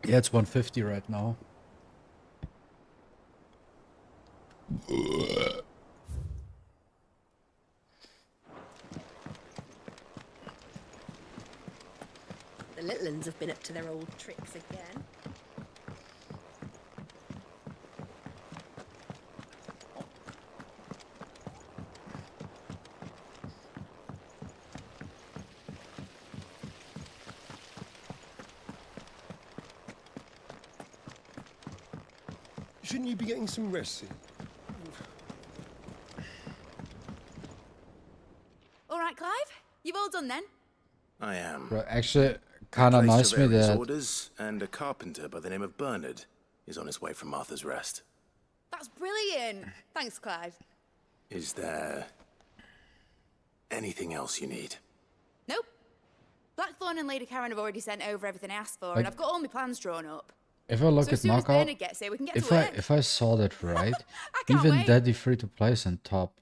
Yeah, it's 150 right now. The little uns have been up to their old tricks again. Shouldn't you be getting some rest, Sid? All right, Clive. You've all done then. I am. Bro, actually, kind of annoys me that... orders, and a carpenter by the name of Bernard is on his way from Arthur's Rest. That's brilliant. Thanks, Clive. Is there anything else you need? Nope. Blackthorn and Lady Karen have already sent over everything I asked for, Like- and I've got all my plans drawn up. If I look So at as soon as knockout, Bernard gets here, we can get to work. if I saw that right, can't even wait. Daddy Free to Play is on top.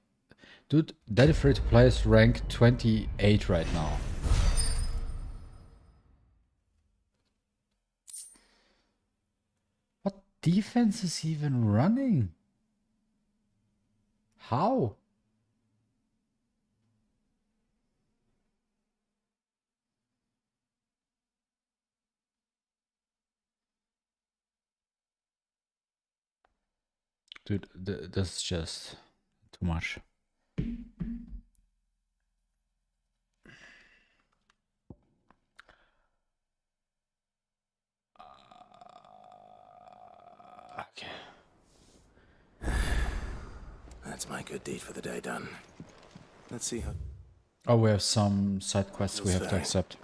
Dude, Daddy Free to Play is rank 28 right now. What defense is he even running? How? Dude, this is just too much. Okay. That's my good deed for the day done. Let's see how... Oh, we have some side quests we have to accept.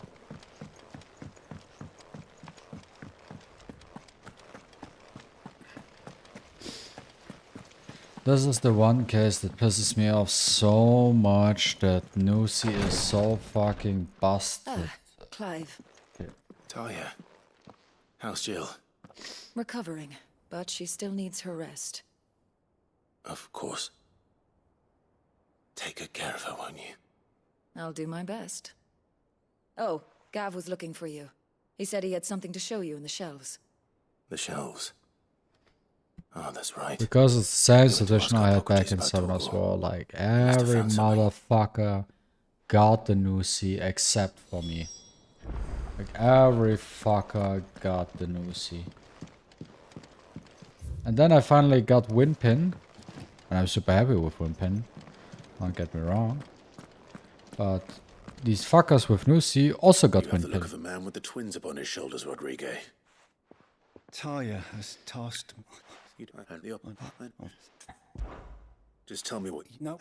This is the one case that pisses me off so much, that Nusi is so fucking busted. Clive. Talia, how's Jill? Recovering, but she still needs her rest. Of course. Take good care of her, won't you? I'll do my best. Oh, Gav was looking for you. He said he had something to show you in the shelves. The shelves. Oh, that's right. Because it's the science edition I had back in 7 as well. Like, every motherfucker got the Nusi except for me. Like, every fucker got the Nusi. And then I finally got Winpin. And I'm super happy with Winpin. Don't get me wrong. But these fuckers with Nusi also got You have the look Winpin. of a man with the twins upon his shoulders, Rodrigo. Talia has tasked... You don't have the apartment. Just tell me what you... No.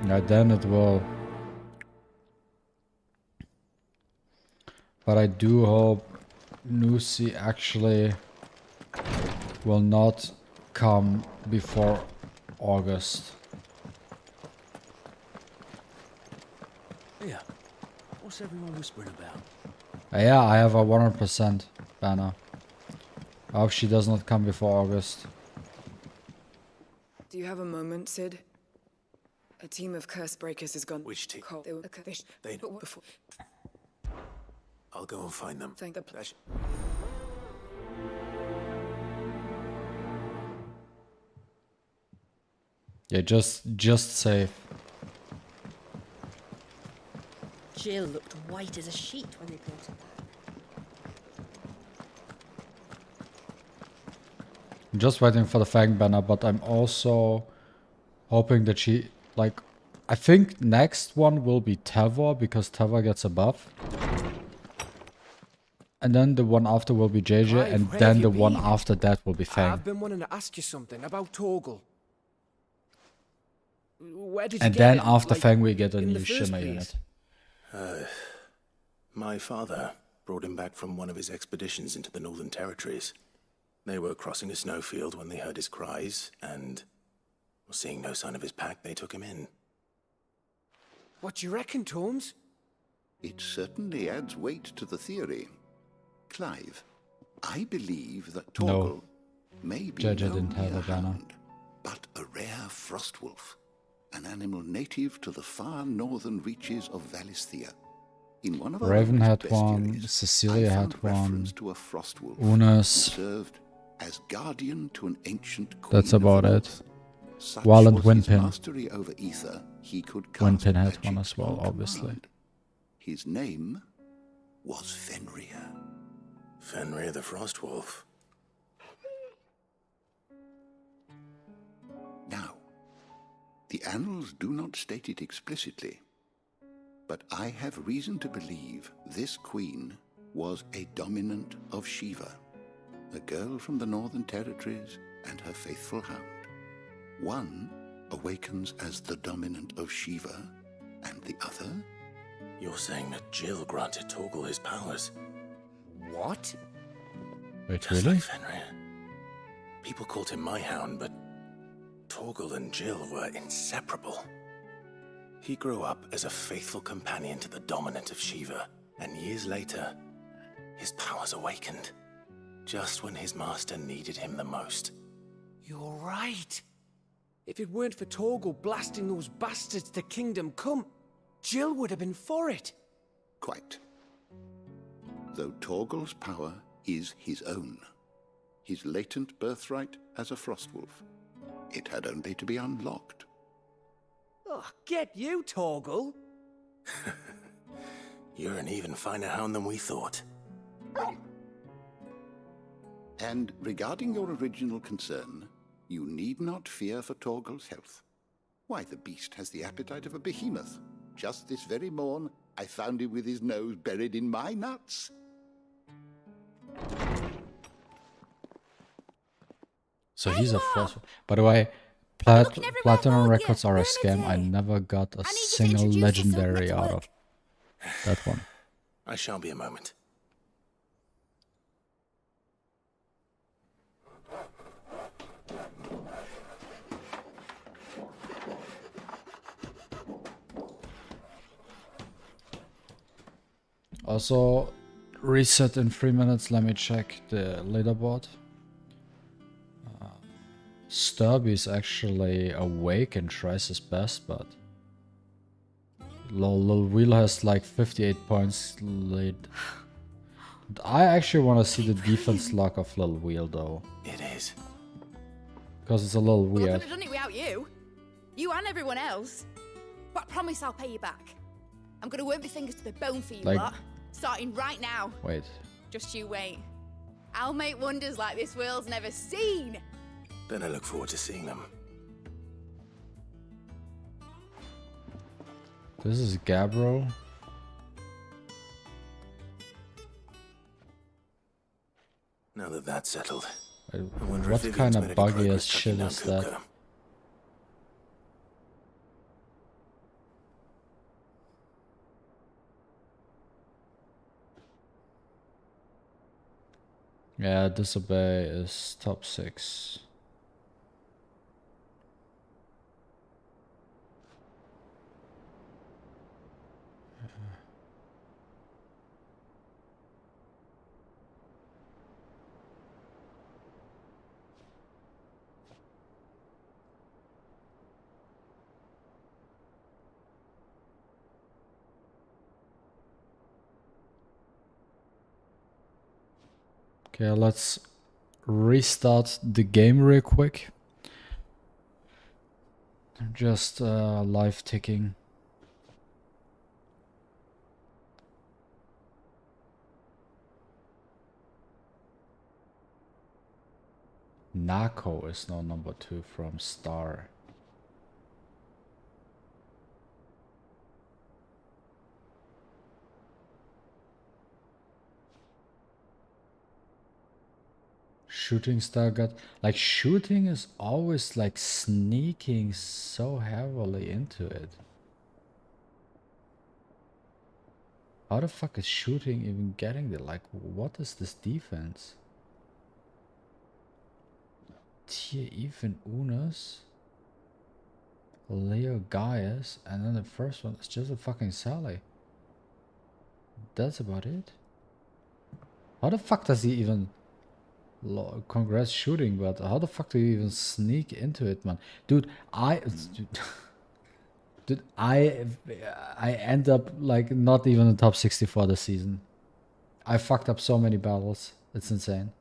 Yeah, then it will. But I do hope Nusi actually will not come before August. Yeah. What's everyone whispering about? Yeah, I have a 100% banner. I hope she does not come before August. Do you have a moment, Sid? A team of curse breakers has gone. Which team? They were They know. before. I'll go and find them. Thank the Yeah, just safe. Jill looked white as a sheet when they brought her back. I'm just waiting for the Fang banner, but I'm also hoping that she, like, I think next one will be Tavor, because Tavor gets a buff. And then the one after will be JJ, Clive, and where then have the you one been? after that will be Fang. I've been wanting to ask you something about Torgal. Where did you And get then him? after Like, Fang we get a in the new first Shimmer place? unit. My father brought him back from one of his expeditions into the Northern Territories. They were crossing a snowfield when they heard his cries, and seeing no sign of his pack, they took him in. What do you reckon, Torms? It certainly adds weight to the theory. Clive, I believe that Torgal may be Judge, I no didn't have mere a banner. hound, but a rare frostwolf, an animal native to the far northern reaches of Valisthea. In one of our Raven oldest had one, bestiaries, Cecilia I had found reference one, to a frostwolf Unas. who served as guardian to an ancient queen. That's about of the it. north. Such Wall and was his Windpin. mastery over ether, he could cast Windpin had magic one as well, on obviously. command. His name was Fenrir. Fenrir the Frostwolf. Now, the annals do not state it explicitly, but I have reason to believe this queen was a dominant of Shiva, a girl from the Northern Territories and her faithful hound. One awakens as the dominant of Shiva, and the other? You're saying that Jill granted Torgal his powers? What? Wait, Just really? like Fenrir. People called him my hound, but Torgal and Jill were inseparable. He grew up as a faithful companion to the dominant of Shiva, and years later, his powers awakened, just when his master needed him the most. You're right. If it weren't for Torgal blasting those bastards to Kingdom Come, Jill would have been for it. Quite. Though Torgal's power is his own, his latent birthright as a frostwolf, it had only to be unlocked. Oh, get you, Torgal. You're an even finer hound than we thought. And regarding your original concern, you need not fear for Torgal's health. Why, the beast has the appetite of a behemoth. Just this very morn, I found him with his nose buried in my nuts. So he's a frost. By the way, Platinum Records are a scam. I never got a single legendary out of that one. I shall be a moment. Also, reset in 3 minutes. Let me check the leaderboard. Sturby is actually awake and tries his best, but Lil Wheel has like 58 points lead. I actually want to see the defense log of Lil Wheel though. It is. Because it's a little Well, I weird. could have done it without you. You and everyone else. But I promise I'll pay you back. I'm gonna work my fingers to the bone for you Like- lot. Starting right now. Wait. Just you wait. I'll make wonders like this world's never seen. Then I look forward to seeing them. This is Gabbro. Now that that's settled, Wait, I wonder what if kind Vivian's of made any buggy progress as shit tracking down is that? Kupka. Yeah, Disobey is top 6. Okay, let's restart the game real quick. Just live ticking. Nako is now number 2 from Star. Shooting style got like shooting is always like sneaking so heavily into it. How the fuck is shooting even getting there? Like, what is this defense? Tier even Unas, Leo Gaius, and then the first one is just a fucking Sally. That's about it. How the fuck does he even... Congrats shooting, but how the fuck do you even sneak into it, man? Dude, dude, I end up like not even in top 64 this season. I fucked up so many battles. It's insane.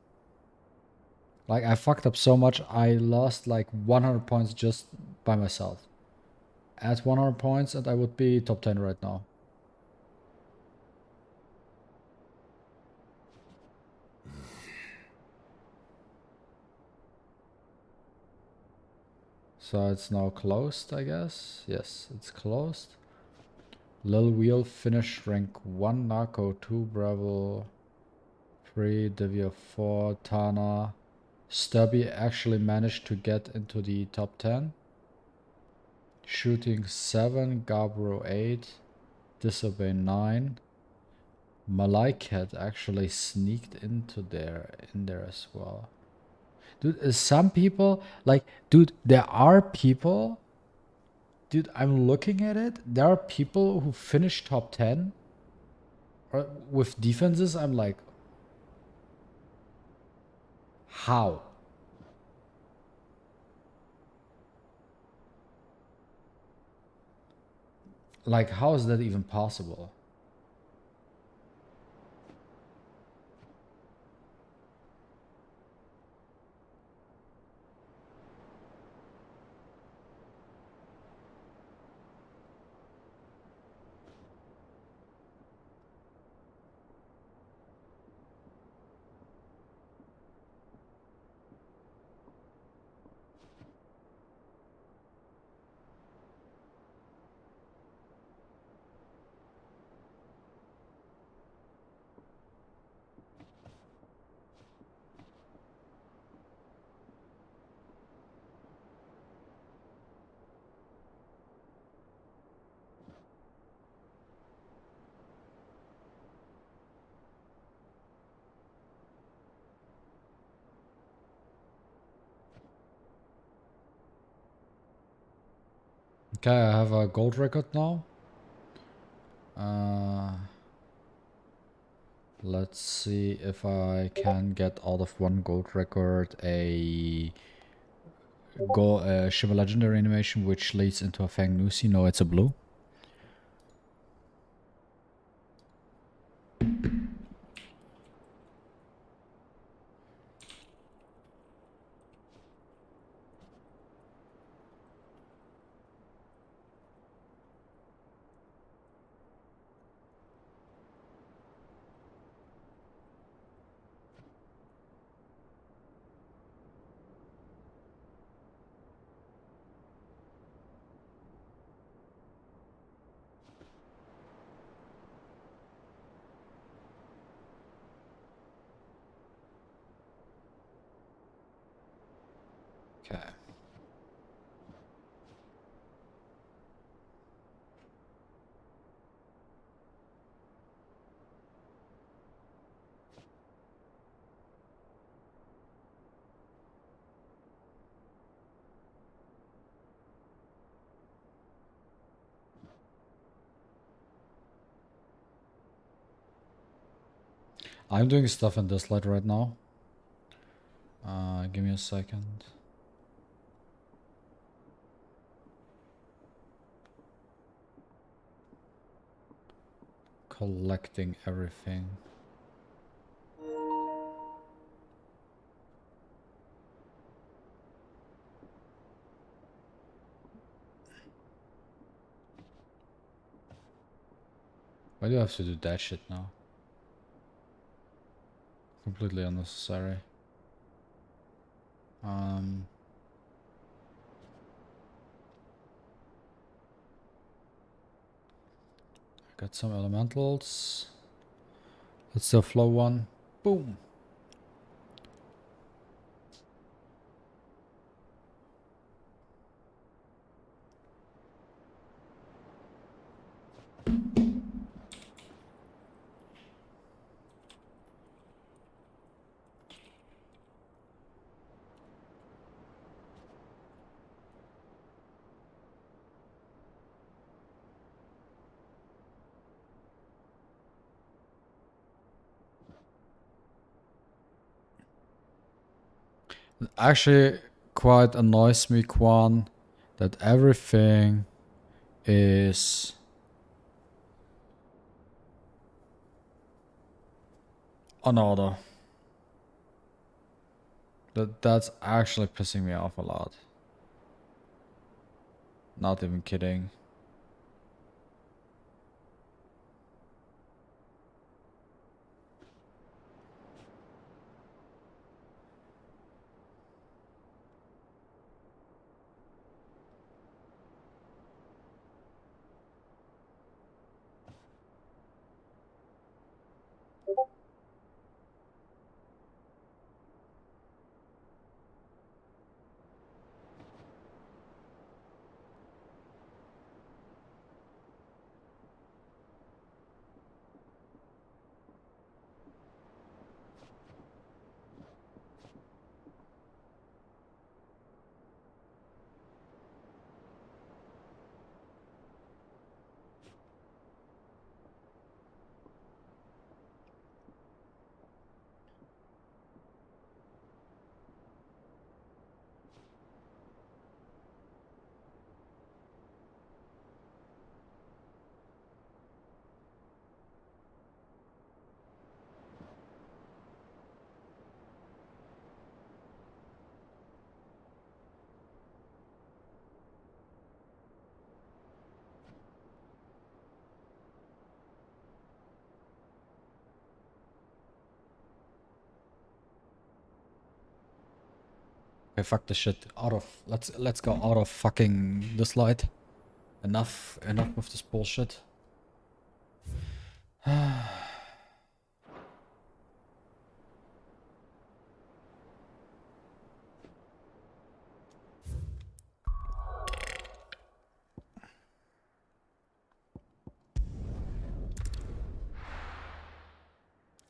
Like, I fucked up so much, I lost like 100 points just by myself. Add 100 points and I would be top 10 right now. So it's now closed, I guess. Yes, it's closed. Lil Wheel finished rank 1, Narco 2, Bravo 3, Divya 4, Tana. Stubby actually managed to get into the top 10. Shooting 7, Gabro 8, Disobey 9. Malaikat actually sneaked into in there as well. Dude, some people, like, dude, there are people, dude, I'm looking at it, there are people who finish top 10 or with defenses, I'm like, how? Like, how is that even possible? Okay, I have a gold record now. Let's see if I can get out of one gold record a Shiva Legendary animation which leads into a Fang Nusi. No, it's a blue. Okay. I'm doing stuff in dislyte right now. Give me a second. Collecting everything. Why do I have to do that shit now? Completely unnecessary. Got some elementals. Let's still flow one. Boom. It actually quite annoys me, Quan, that everything is on order. That's actually pissing me off a lot. Not even kidding. Okay, fuck this shit. Let's go out of fucking dislyte. Enough with this bullshit.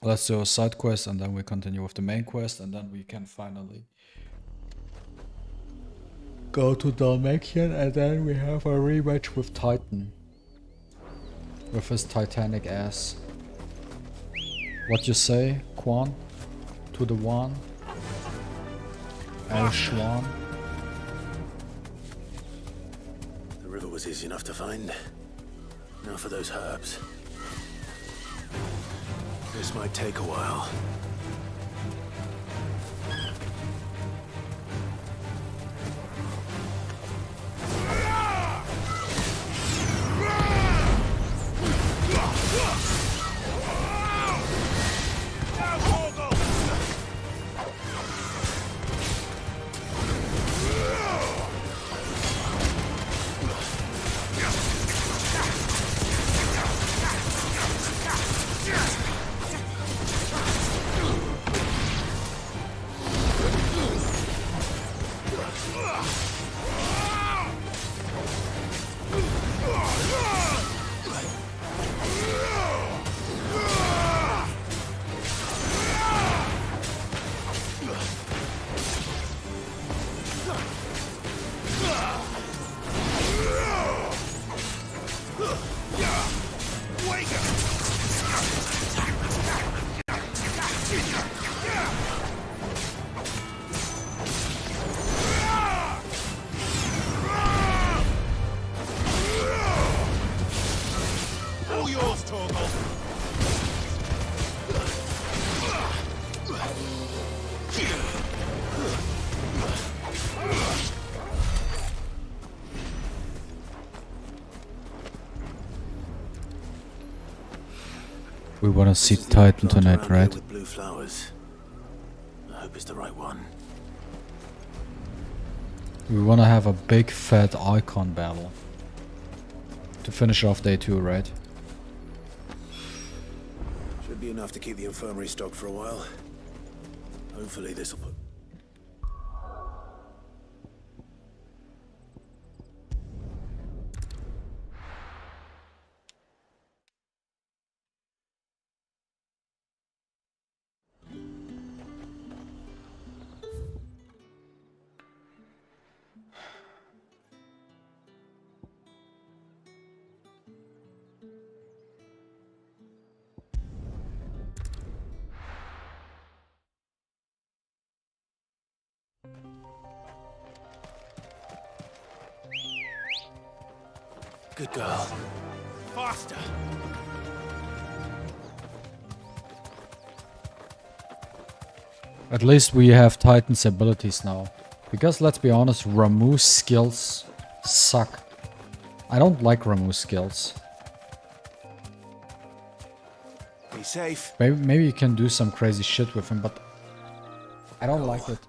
Let's do a side quest and then we continue with the main quest and then we can finally go to Dalmatian and then we have a rematch with Titan. With his titanic ass. What you say, Quan? To the one? El Schwan? The river was easy enough to find. Now for those herbs. This might take a while. We wanna see Titan tonight, right? With blue flowers. I hope it's the right one. We wanna have a big fat icon battle. To finish off day 2, right? Should be enough to keep the infirmary stocked for a while. Hopefully this'll put Good girl. Faster! At least we have Titan's abilities now. Because let's be honest, Ramuh's skills suck. I don't like Ramuh's skills. Be safe. Maybe you can do some crazy shit with him, but I don't like it.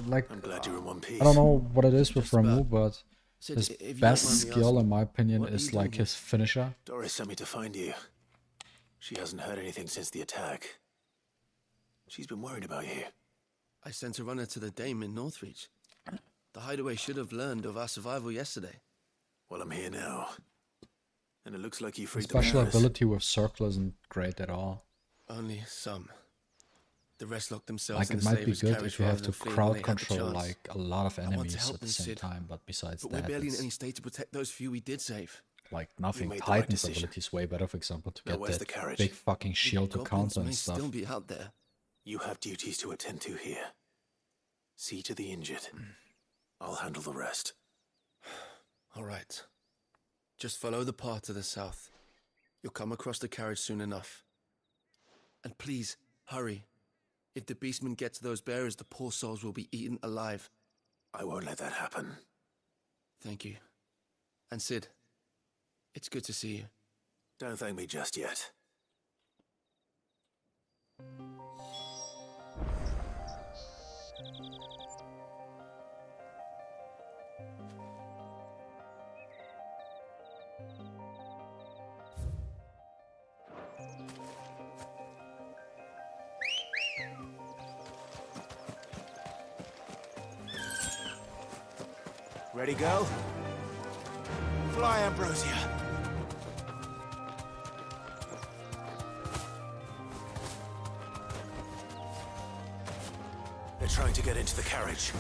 Like, I'm glad you're in one piece. I don't know what it is with Ramuh, but Sid, his if you don't best mind me skill, asking, in my opinion, what are is you doing like here? his finisher. Doris sent me to find you. She hasn't heard anything since the attack. She's been worried about you. I sent a runner to the Dame in Northreach. The hideaway should have learned of our survival yesterday. Well, I'm here now. And it looks like you His freed the special bearers. ability with Circle isn't great at all. Only some. The rest locked themselves Like, in it the might be Savior's good carriage if you have rather to than fleeing when crowd they had the control chance. like a lot of I want enemies to help at the them, same Sid. time, but besides But that, we're barely in it's any state to protect those few we did save. like nothing. made the right Titan's decision. ability is way better, for example, to Now, get where's that the carriage? big fucking shield to Goblins counter may and stuff. still be out there. You have duties to attend to here. See to the injured. I'll handle the rest. All right. Just follow the path to the south. You'll come across the carriage soon enough. And please, hurry. If the beastmen get to those bearers, the poor souls will be eaten alive. I won't let that happen. Thank you. And Sid, it's good to see you. Don't thank me just yet. Ready, go? Fly, Ambrosia. They're trying to get into the carriage.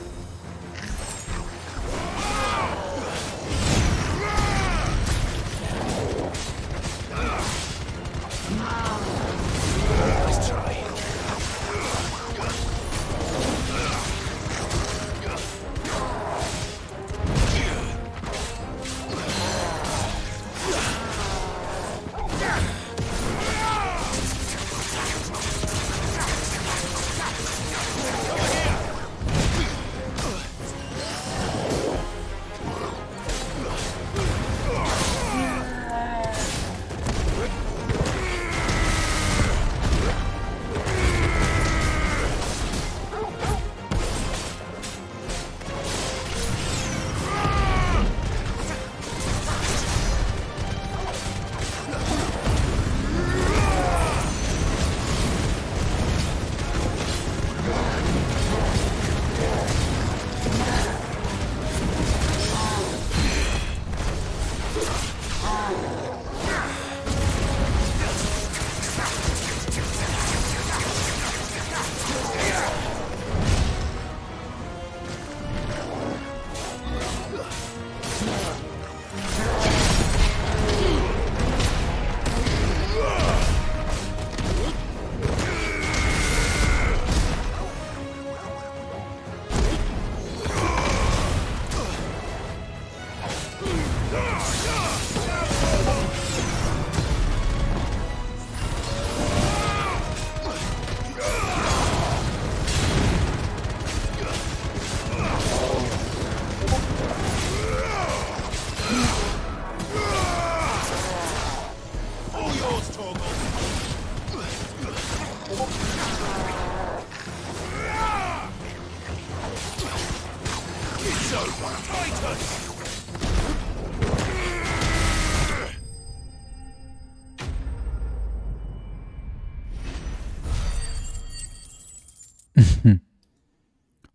Nice try.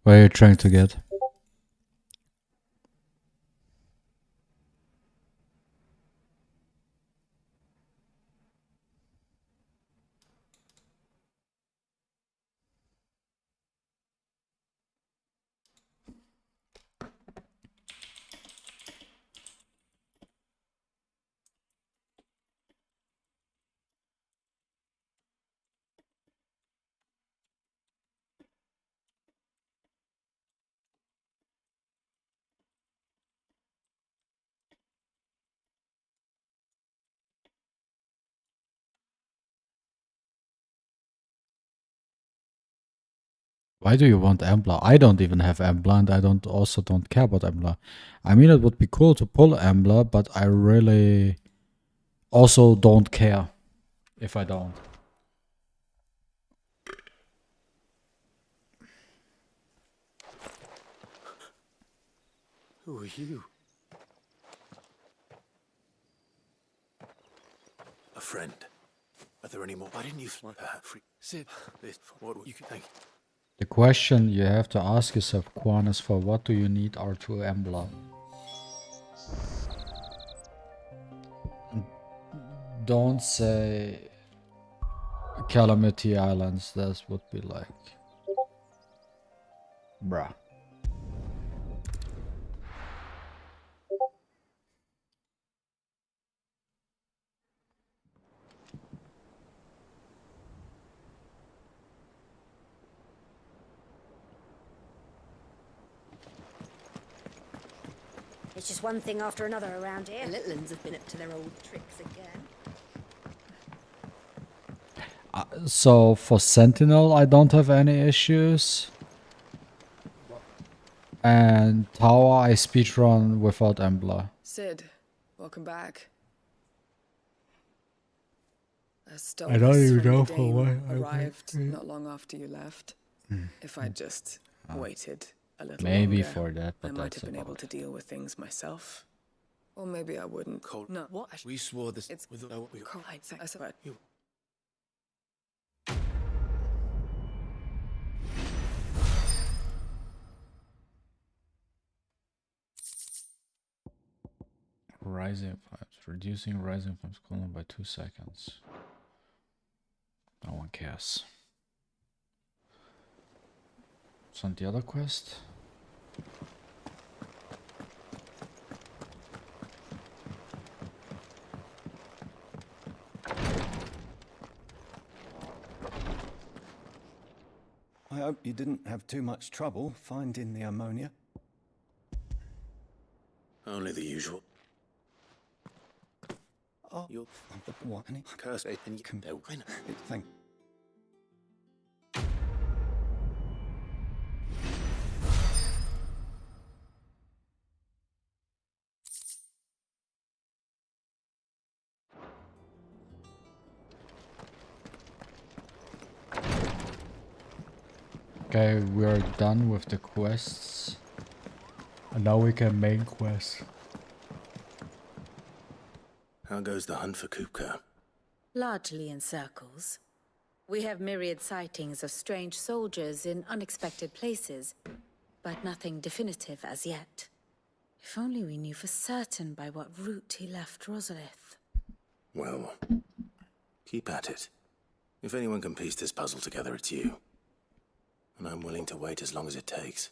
Where are you trying to get? Why do you want Embla? I don't even have Embla, and I don't care about Embla. I mean, it would be cool to pull Embla, but I really also don't care if I don't. Who are you? A friend. Are there any more? Why didn't you fly? Sid, what you can think? The question you have to ask yourself, Quan, is for what do you need R2 Embla? Don't say Calamity Islands, that would be like... Bruh. It's just one thing after another around here. The little ones have been up to their old tricks again. So for Sentinel, I don't have any issues. And Tower, I speedrun without Embla. Sid, welcome back. I don't even know for why I arrived not long after you left. If I'd just waited a little maybe longer, for that, but I might that's have been able about to deal with things myself. Or maybe I wouldn't. Cold. No, what? We swore this. It's with no. cold. I swear. You. Rising flames. Reducing rising flames cooldown by 2 seconds. No one cares. What's on the other quest? I hope you didn't have too much trouble finding the ammonia. Only the usual. Oh, You'll what? curse it and you can do. Thank. Okay, we're done with the quests. And now we can main quest. How goes the hunt for Kupka? Largely in circles. We have myriad sightings of strange soldiers in unexpected places, but nothing definitive as yet. If only we knew for certain by what route he left Rosalith. Well, keep at it. If anyone can piece this puzzle together, it's you. And I'm willing to wait as long as it takes.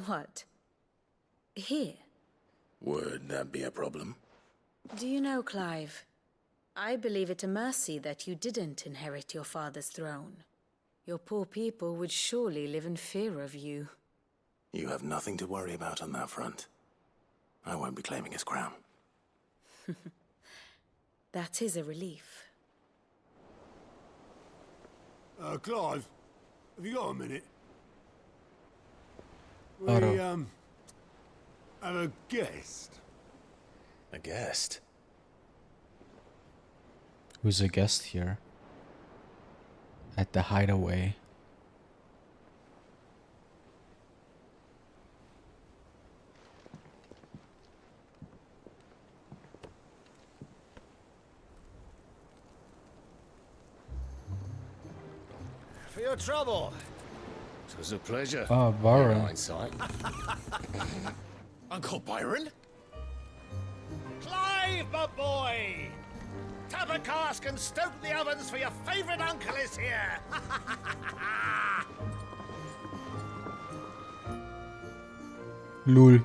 What? Here? Would that be a problem? Do you know, Clive? I believe it a mercy that you didn't inherit your father's throne. Your poor people would surely live in fear of you. You have nothing to worry about on that front. I won't be claiming his crown. That is a relief. Clive, have you got a minute? We, Otto. have a guest. A guest? Who's a guest here? At the hideaway. For your trouble. It was a pleasure. Oh, Byron. In hindsight. Uncle Byron? Clive, my boy! Tap a cask and stoke the ovens, for your favourite uncle is here! Lul.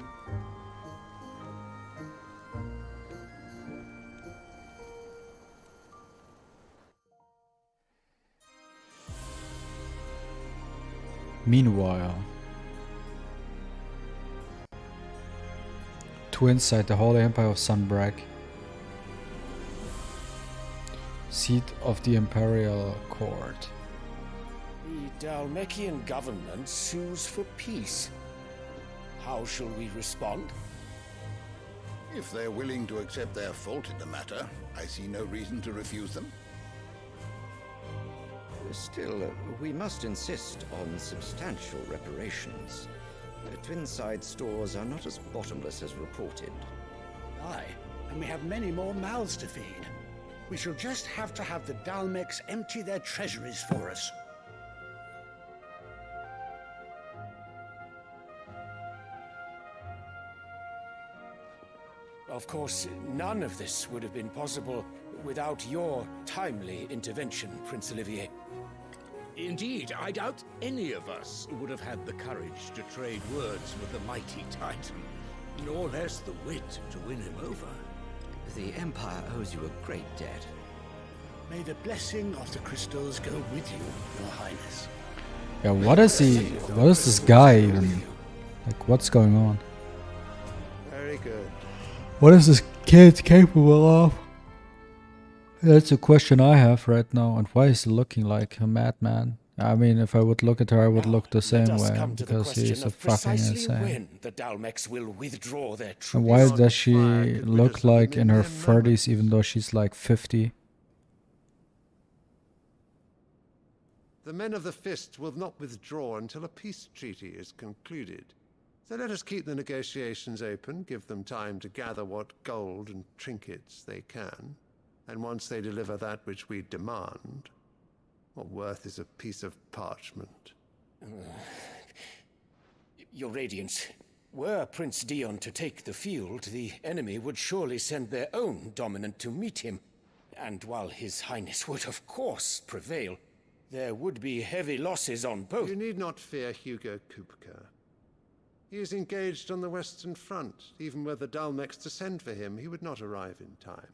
Meanwhile, to inside the Holy Empire of Sunbreak, seat of the Imperial Court. The Dalmekian government sues for peace. How shall we respond? If they're willing to accept their fault in the matter, I see no reason to refuse them. Still, we must insist on substantial reparations. Twinside stores are not as bottomless as reported. Aye, and we have many more mouths to feed. We shall just have to have the Dalmecs empty their treasuries for us. Of course, none of this would have been possible without your timely intervention, Prince Olivier. Indeed, I doubt any of us would have had the courage to trade words with the mighty Titan, nor less the wit to win him over. The Empire owes you a great debt. May the blessing of the crystals go with you, Your Highness. Yeah, what is this guy even? Like, what's going on? Very good. What is this kid capable of? That's a question I have right now. And why is he looking like a madman? I mean, if I would look at her, I would look the same way, because he's a fucking insane. The Dalmecs will withdraw their troops. And why does she look like in her 30s, even though she's like 50? The men of the Fist will not withdraw until a peace treaty is concluded. So let us keep the negotiations open, give them time to gather what gold and trinkets they can, and once they deliver that which we demand, what worth is a piece of parchment? Your Radiance, were Prince Dion to take the field, the enemy would surely send their own dominant to meet him. And while His Highness would of course prevail, there would be heavy losses on both. You need not fear Hugo Kupka. He is engaged on the Western Front. Even were the Dalmecs to send for him, he would not arrive in time.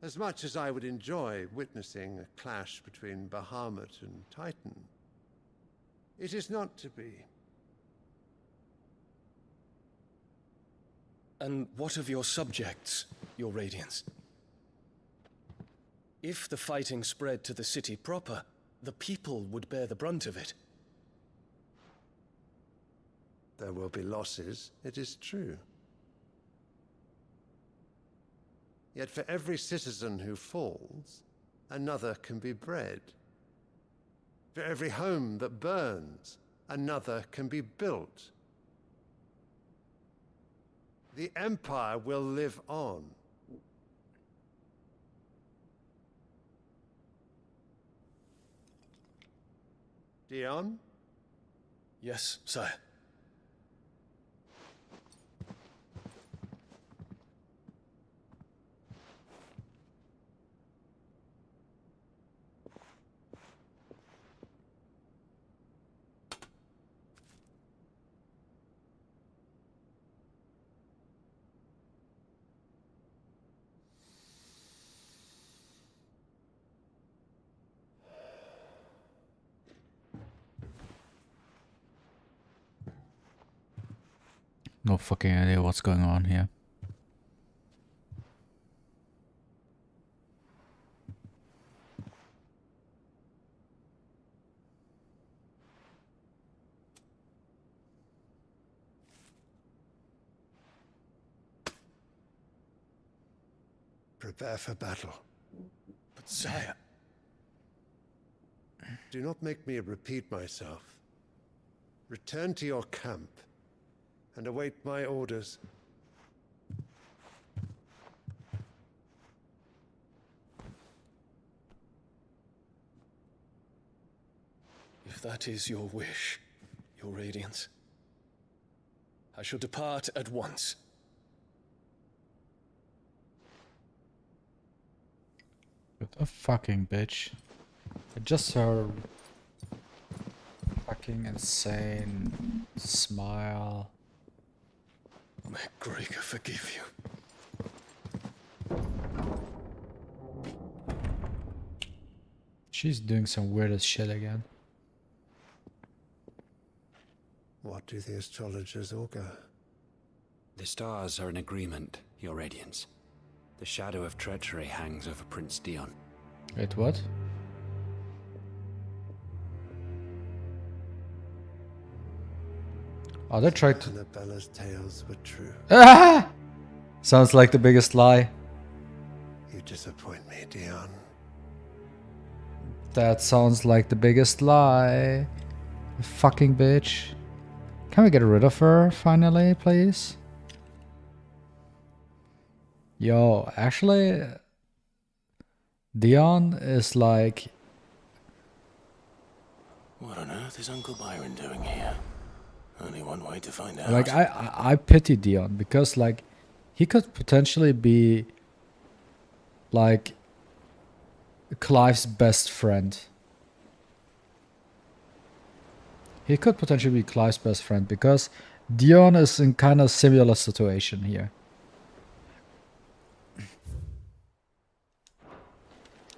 As much as I would enjoy witnessing a clash between Bahamut and Titan, it is not to be. And what of your subjects, Your Radiance? If the fighting spread to the city proper, the people would bear the brunt of it. There will be losses, it is true. Yet for every citizen who falls, another can be bred. For every home that burns, another can be built. The Empire will live on. Dion? Yes, sire. No fucking idea what's going on here. Prepare for battle. But sire... Do not make me repeat myself. Return to your camp and await my orders. If that is your wish, Your Radiance, I shall depart at once. A fucking bitch. I just saw her fucking insane smile. May Gregor forgive you. She's doing some weirdest shit again. What do the astrologers augur? The stars are in agreement, Your Radiance. The shadow of treachery hangs over Prince Dion. Wait, what? Oh, they tried to... Annabella's tales were true. Ah! Sounds like the biggest lie. You disappoint me, Dion. That sounds like the biggest lie. You fucking bitch. Can we get rid of her finally, please? Yo, actually, Dion is like... What on earth is Uncle Byron doing here? Only one way to find out. Like, I pity Dion because, like, he could potentially be, like, Clive's best friend. He could potentially be Clive's best friend because Dion is in kind of similar situation here.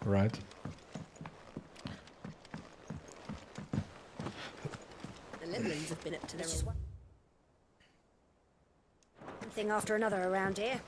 Right. The Litlands have been up to their one thing after another around here.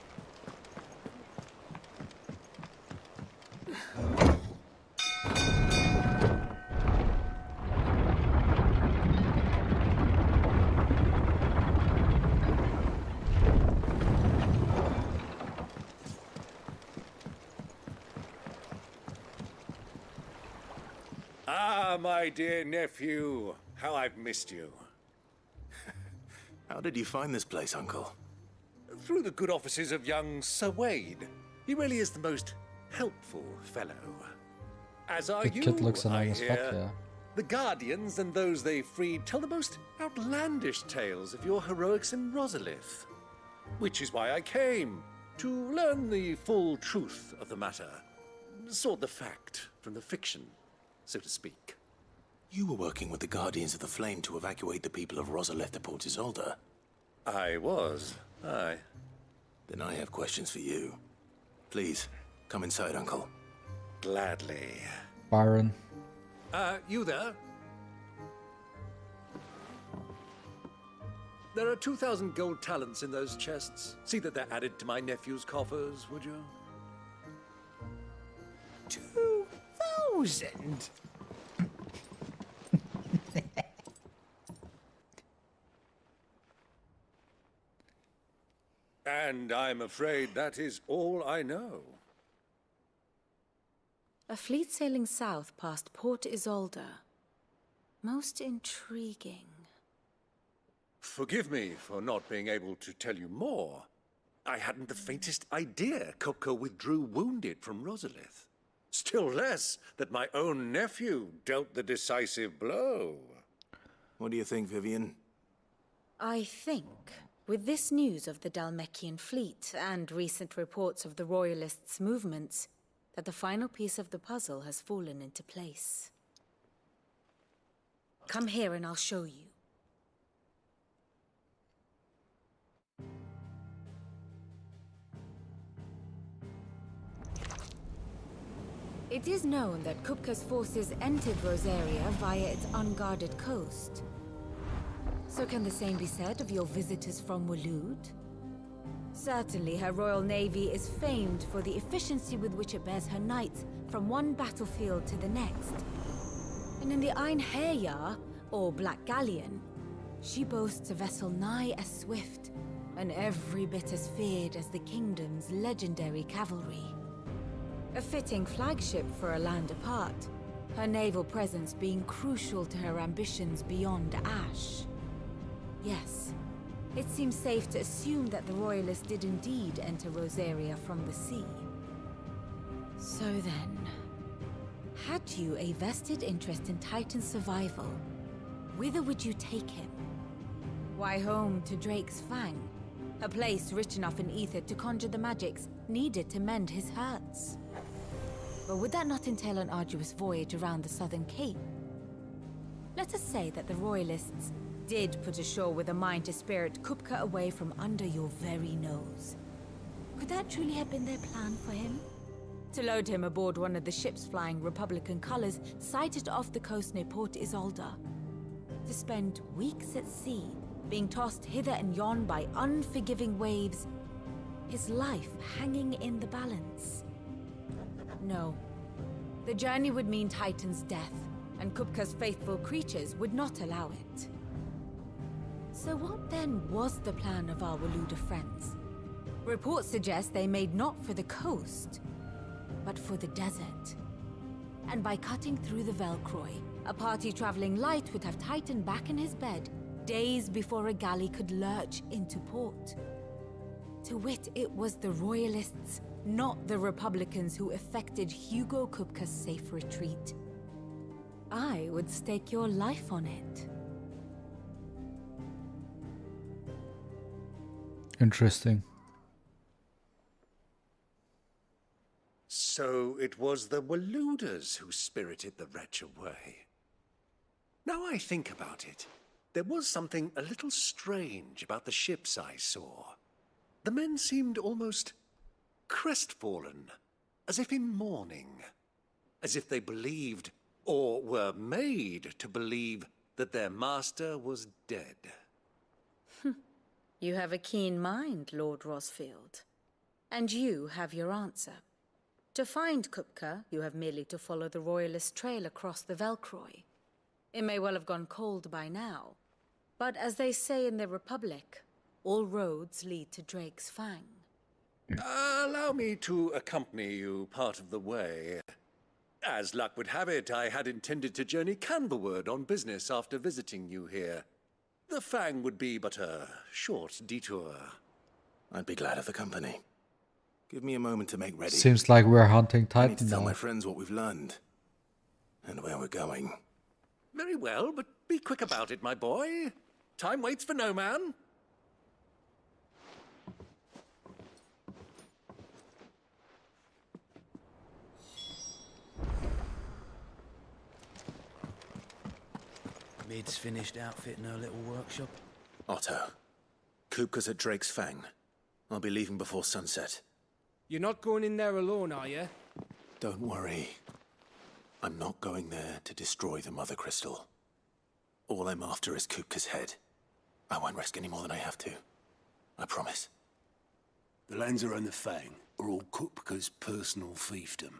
Ah, my dear nephew, how I've missed you. How did you find this place, Uncle? Through the good offices of young Sir Wade. He really is the most helpful fellow. As are The you, kid looks I annoying as fuck, hear. yeah. The Guardians and those they freed tell the most outlandish tales of your heroics in Rosalith. Which is why I came, to learn the full truth of the matter. Sort the fact from the fiction, so to speak. You were working with the Guardians of the Flame to evacuate the people of Rosalith to Port Isolde. I was, aye. Then I have questions for you. Please, come inside, Uncle. Gladly. Byron. You there? There are 2,000 gold talents in those chests. See that they're added to my nephew's coffers, would you? 2,000? And I'm afraid that is all I know. A fleet sailing south past Port Isolde. Most intriguing. Forgive me for not being able to tell you more. I hadn't the faintest idea Kupka withdrew wounded from Rosalith. Still less that my own nephew dealt the decisive blow. What do you think, Vivian? I think, with this news of the Dalmekian fleet and recent reports of the Royalists' movements, that the final piece of the puzzle has fallen into place. Come here and I'll show you. It is known that Kupka's forces entered Rosaria via its unguarded coast. So can the same be said of your visitors from Waloed? Certainly her Royal Navy is famed for the efficiency with which it bears her knights from one battlefield to the next. And in the Einherjar, or Black Galleon, she boasts a vessel nigh as swift and every bit as feared as the kingdom's legendary cavalry. A fitting flagship for a land apart, her naval presence being crucial to her ambitions beyond Ash. Yes, it seems safe to assume that the Royalists did indeed enter Rosaria from the sea. So then, had you a vested interest in Titan's survival, whither would you take him? Why, home to Drake's Fang, a place rich enough in ether to conjure the magics needed to mend his hurts. But would that not entail an arduous voyage around the southern cape? Let us say that the Royalists did put ashore with a mind to spirit Kupka away from under your very nose. Could that truly have been their plan for him? To load him aboard one of the ships flying Republican colors sighted off the coast near Port Isolde. To spend weeks at sea being tossed hither and yon by unforgiving waves, his life hanging in the balance. No. The journey would mean Titan's death, and Kupka's faithful creatures would not allow it. So what then was the plan of our Waluda friends? Reports suggest they made not for the coast, but for the desert. And by cutting through the Velcroy, a party traveling light would have Titan back in his bed days before a galley could lurch into port. To wit, it was the Royalists, not the Republicans, who effected Hugo Kupka's safe retreat. I would stake your life on it. Interesting. So it was the Waludas who spirited the wretch away. Now I think about it, there was something a little strange about the ships I saw. The men seemed almost crestfallen, as if in mourning, as if they believed, or were made to believe, that their master was dead. You have a keen mind, Lord Rosfield. And you have your answer. To find Kupka, you have merely to follow the Royalist trail across the Velcroy. It may well have gone cold by now, but as they say in the Republic, all roads lead to Drake's Fang. Allow me to accompany you part of the way. As luck would have it, I had intended to journey Canberward on business after visiting you here. The Fang would be but a short detour. I'd be glad of the company. Give me a moment to make ready. Seems like we're hunting I need Titan to tell now. my friends what we've learned. And where we're going. Very well, but be quick about it, my boy. Time waits for no man. Mid's finished outfitting her little workshop. Otto, Kupka's at Drake's Fang. I'll be leaving before sunset. You're not going in there alone, are you? Don't worry. I'm not going there to destroy the Mother Crystal. All I'm after is Kupka's head. I won't risk any more than I have to. I promise. The Lancer and the Fang are all Kupka's personal fiefdom.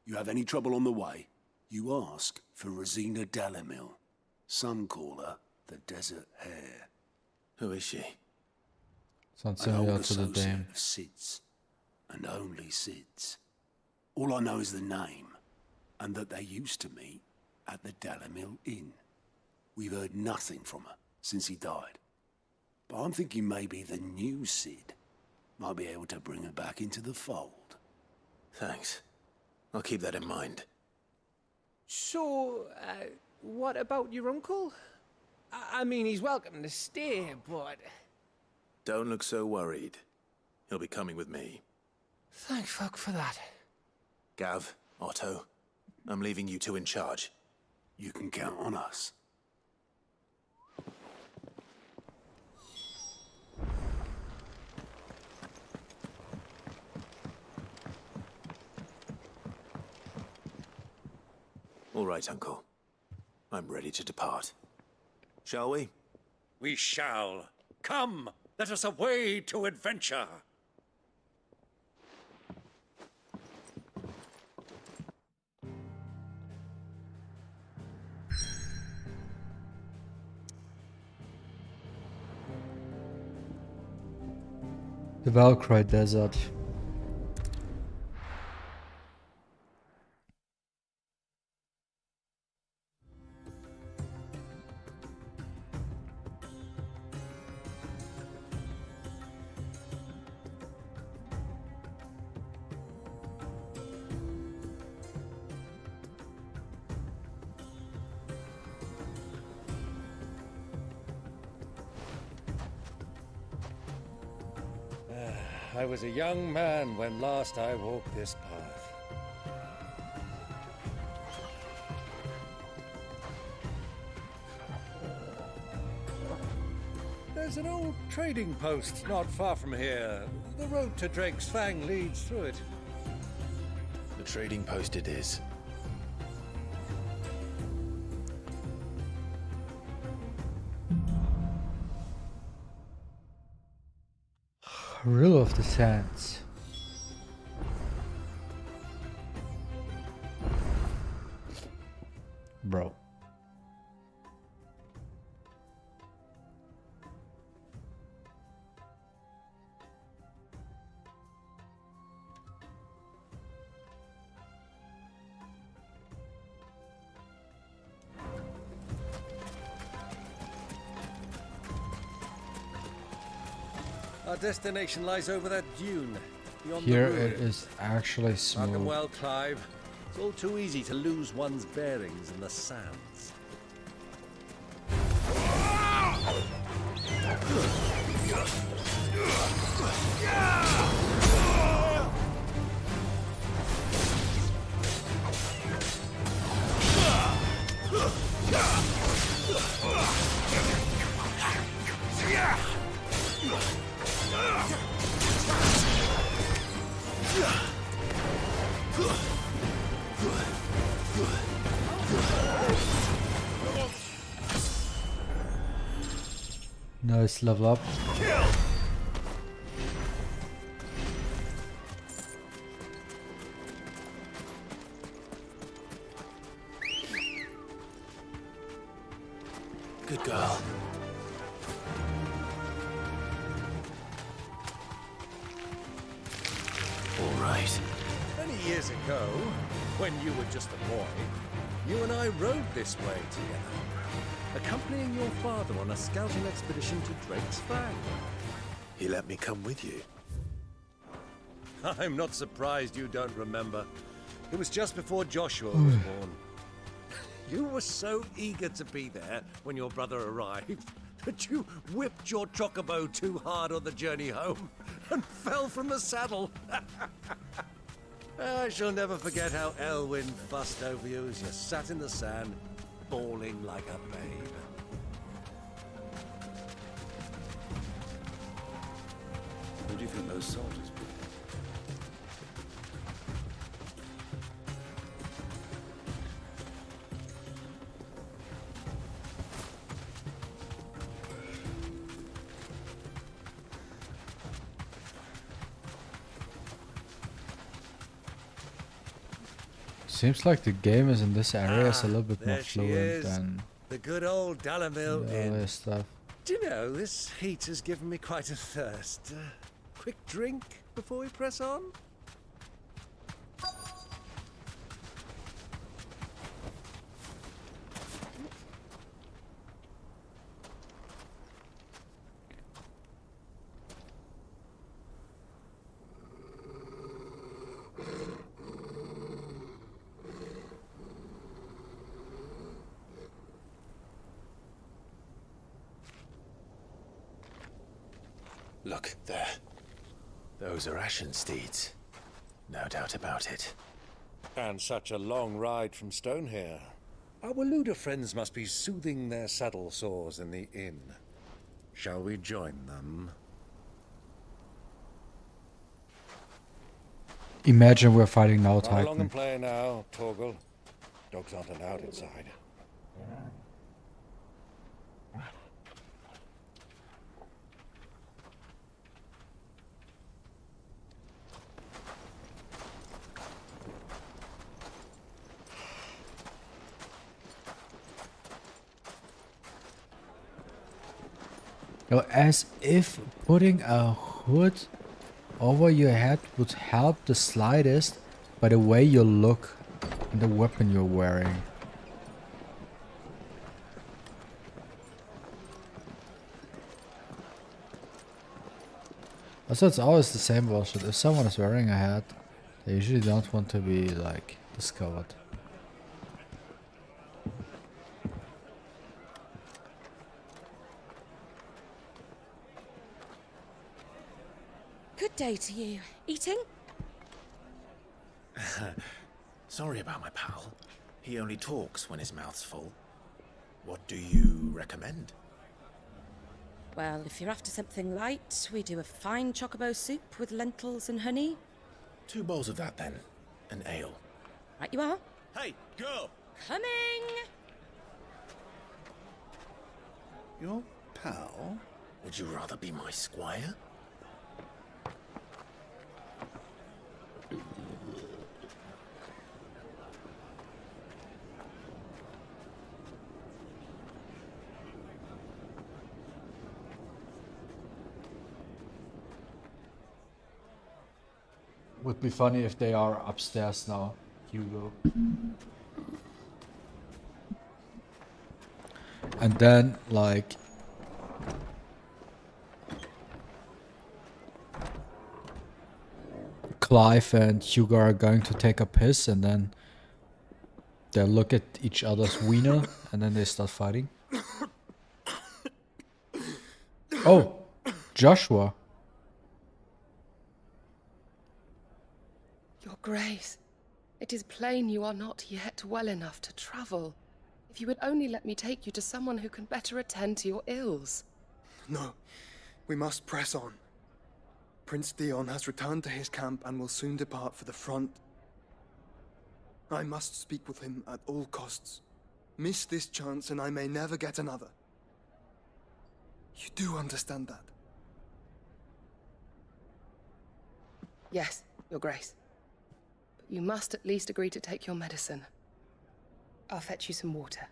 You have any trouble on the way, you ask for Rosina Dalamil. Some call her the Desert Hare. Who is she? Sounds An similar old to the associate dame. of Sid's, and only Sid's. All I know is the name, and that they used to meet at the Dalamil Inn. We've heard nothing from her since he died. But I'm thinking maybe the new Sid might be able to bring her back into the fold. Thanks. I'll keep that in mind. So, what about your uncle? I mean, he's welcome to stay, but... Don't look so worried. He'll be coming with me. Thank fuck for that. Gav, Otto, I'm leaving you two in charge. You can count on us. All right, Uncle. I'm ready to depart. Shall we? We shall. Come, let us away to adventure. The Velcroy Desert. I was a young man when last I walked this path. There's an old trading post not far from here. The road to Drake's Fang leads through it. The trading post it is. Riddle of the Sands. Bro. Our destination lies over that dune. Beyond Here the it is actually Mark 'em smooth. well, Clive. It's all too easy to lose one's bearings in the sands. Nice level up. Good girl. All right. Many years ago, when you were just a boy, you and I rode this way together, accompanying your father on a scouting expedition to Drake's Fang. He let me come with you. I'm not surprised you don't remember. It was just before Joshua was born. You were so eager to be there when your brother arrived that you whipped your chocobo too hard on the journey home and fell from the saddle. I shall never forget how Elwyn fussed over you as you sat in the sand, bawling like a babe. Who do you think those soldiers were? Seems like the game is in this area is a little bit more There she fluent is, than the good old Dalamil the Inn. other stuff. Do you know, this heat has given me quite a thirst. Quick drink before we press on? Look, there. Those are Ashen steeds. No doubt about it. And such a long ride from Stonehair. Our Waluda friends must be soothing their saddle sores in the inn. Shall we join them? Imagine we're fighting now, Run along Titan. and play now, Torgal. Dogs aren't allowed inside. Yo, as if putting a hood over your head would help the slightest by the way you look and the weapon you're wearing. Also, it's always the same bullshit. If someone is wearing a hat, they usually don't want to be, like, discovered. Good day to you. Eating? Sorry about my pal. He only talks when his mouth's full. What do you recommend? Well, if you're after something light, we do a fine chocobo soup with lentils and honey. 2 bowls of that then. An ale. Right you are. Hey, girl! Coming! Your pal? Would you rather be my squire? Would be funny if they are upstairs now, Hugo. And then, like, Clive and Hugo are going to take a piss, and then they look at each other's wiener, and then they start fighting. Oh, Joshua. Your Grace, it is plain you are not yet well enough to travel. If you would only let me take you to someone who can better attend to your ills. No, we must press on. Prince Dion has returned to his camp and will soon depart for the front. I must speak with him at all costs. Miss this chance and I may never get another. You do understand that? Yes, Your Grace. But you must at least agree to take your medicine. I'll fetch you some water.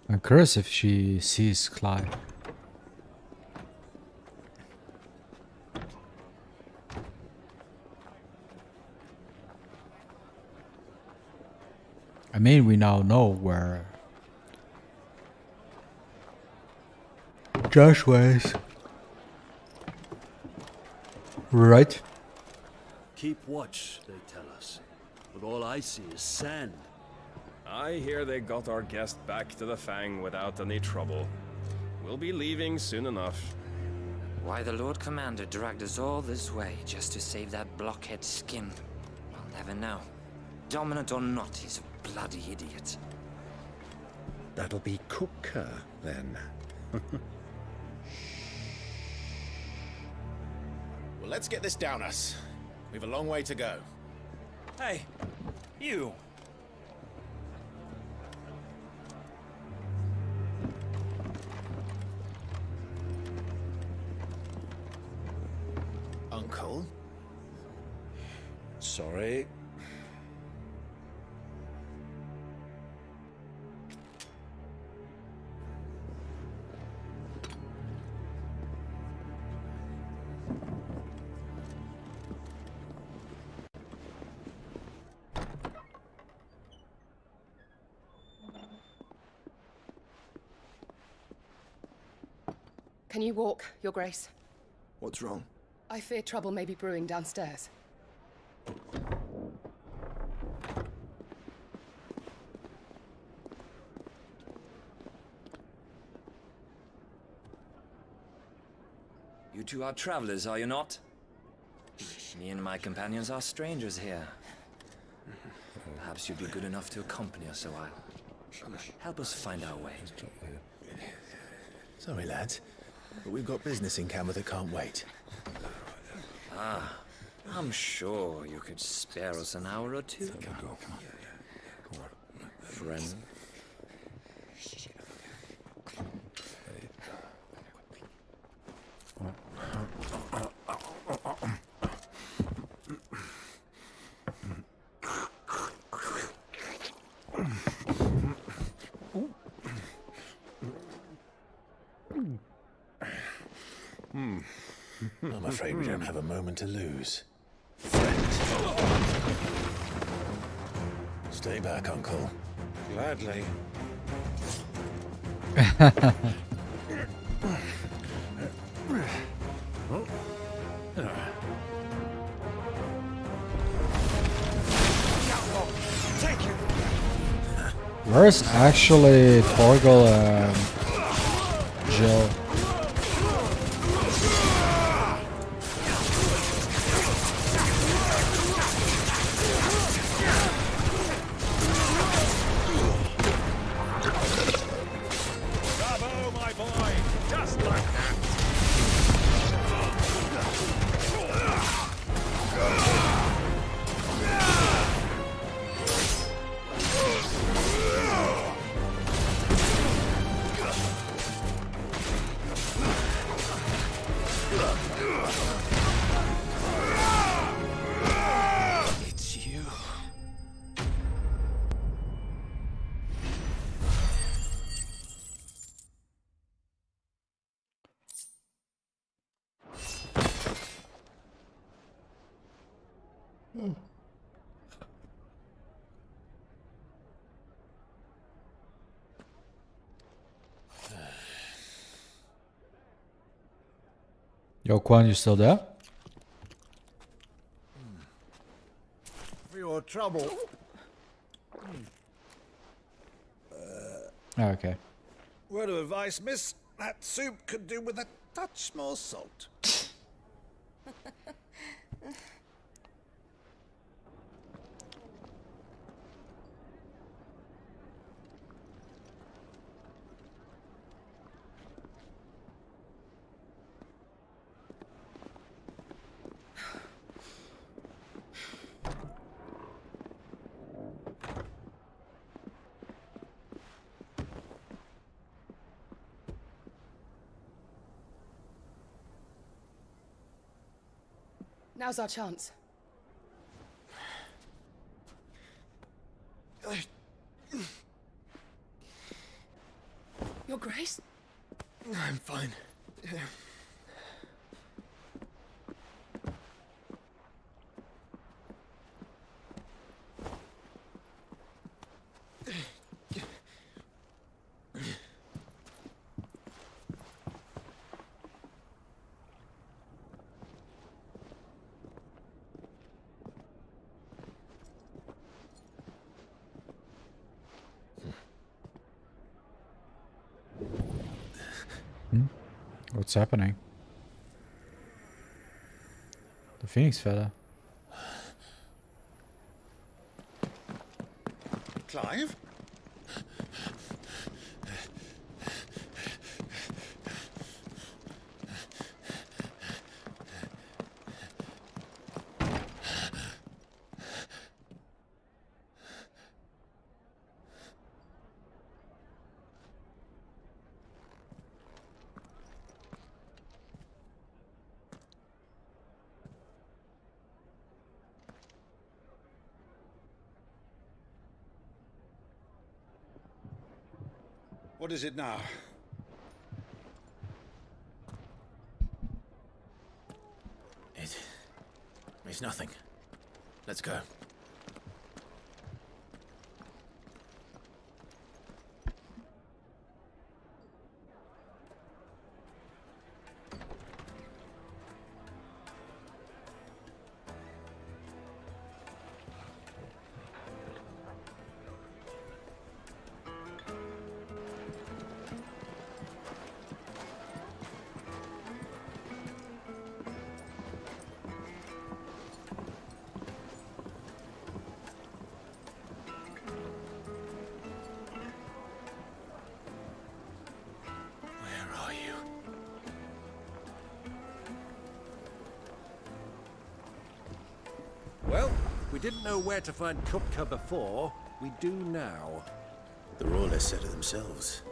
I'm curious if she sees Clive. I mean, we now know where Joshua is. Right? Keep watch, they tell us. But all I see is sand. I hear they got our guest back to the Fang without any trouble. We'll be leaving soon enough. Why the Lord Commander dragged us all this way just to save that blockhead skin, I'll never know. Dominant or not, he's a bloody idiot. That'll be Cooker, then. Well, let's get this down us. We've a long way to go. Hey, you! Uncle? Sorry. Can you walk, Your Grace? What's wrong? I fear trouble may be brewing downstairs. You two are travelers, are you not? Me and my companions are strangers here. Perhaps you'd be good enough to accompany us a while. Help us find our way. Sorry, lads, but we've got business in camera that can't wait. Ah, I'm sure you could spare us an hour or two. Friend. I'm afraid we don't have a moment to lose. Stay back, Uncle. Gladly. Where's actually Torgal and Jill? Bravo, my boy! Just like that! Yo, Quan, you still there? For your trouble. Okay. Word of advice, miss. That soup could do with a touch more salt. Now's our chance. Your Grace? I'm fine. What's happening? The Phoenix fella. Clive? What is it now? It's nothing. Let's go. Well, we didn't know where to find Kupka before. We do now. The Rawlers said it themselves.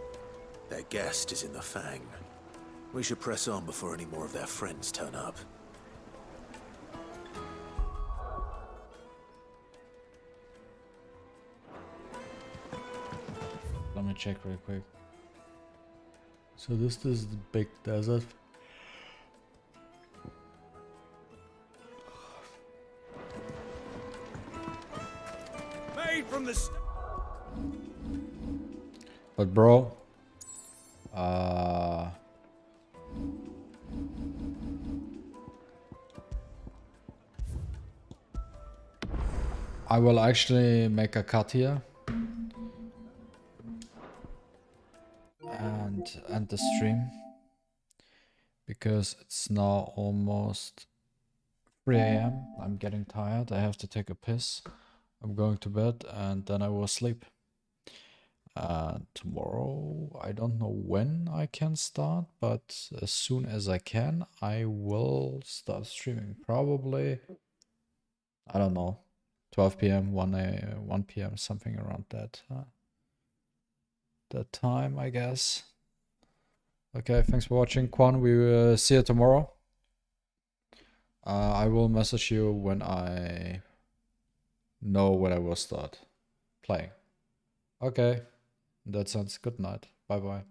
Their guest is in the Fang. We should press on before any more of their friends turn up. Let me check real quick. So this is the big desert. Made from the... But bro, I will actually make a cut here and end the stream because it's now almost 3 AM. I'm getting tired. I have to take a piss. I'm going to bed and then I will sleep. Tomorrow, I don't know when I can start, but as soon as I can, I will start streaming. Probably, I don't know, 12 PM, 1 PM, something around that that time, I guess. Okay, thanks for watching, Quan. We will see you tomorrow. I will message you when I know when I will start playing. Okay. In that sense, good night. Bye bye.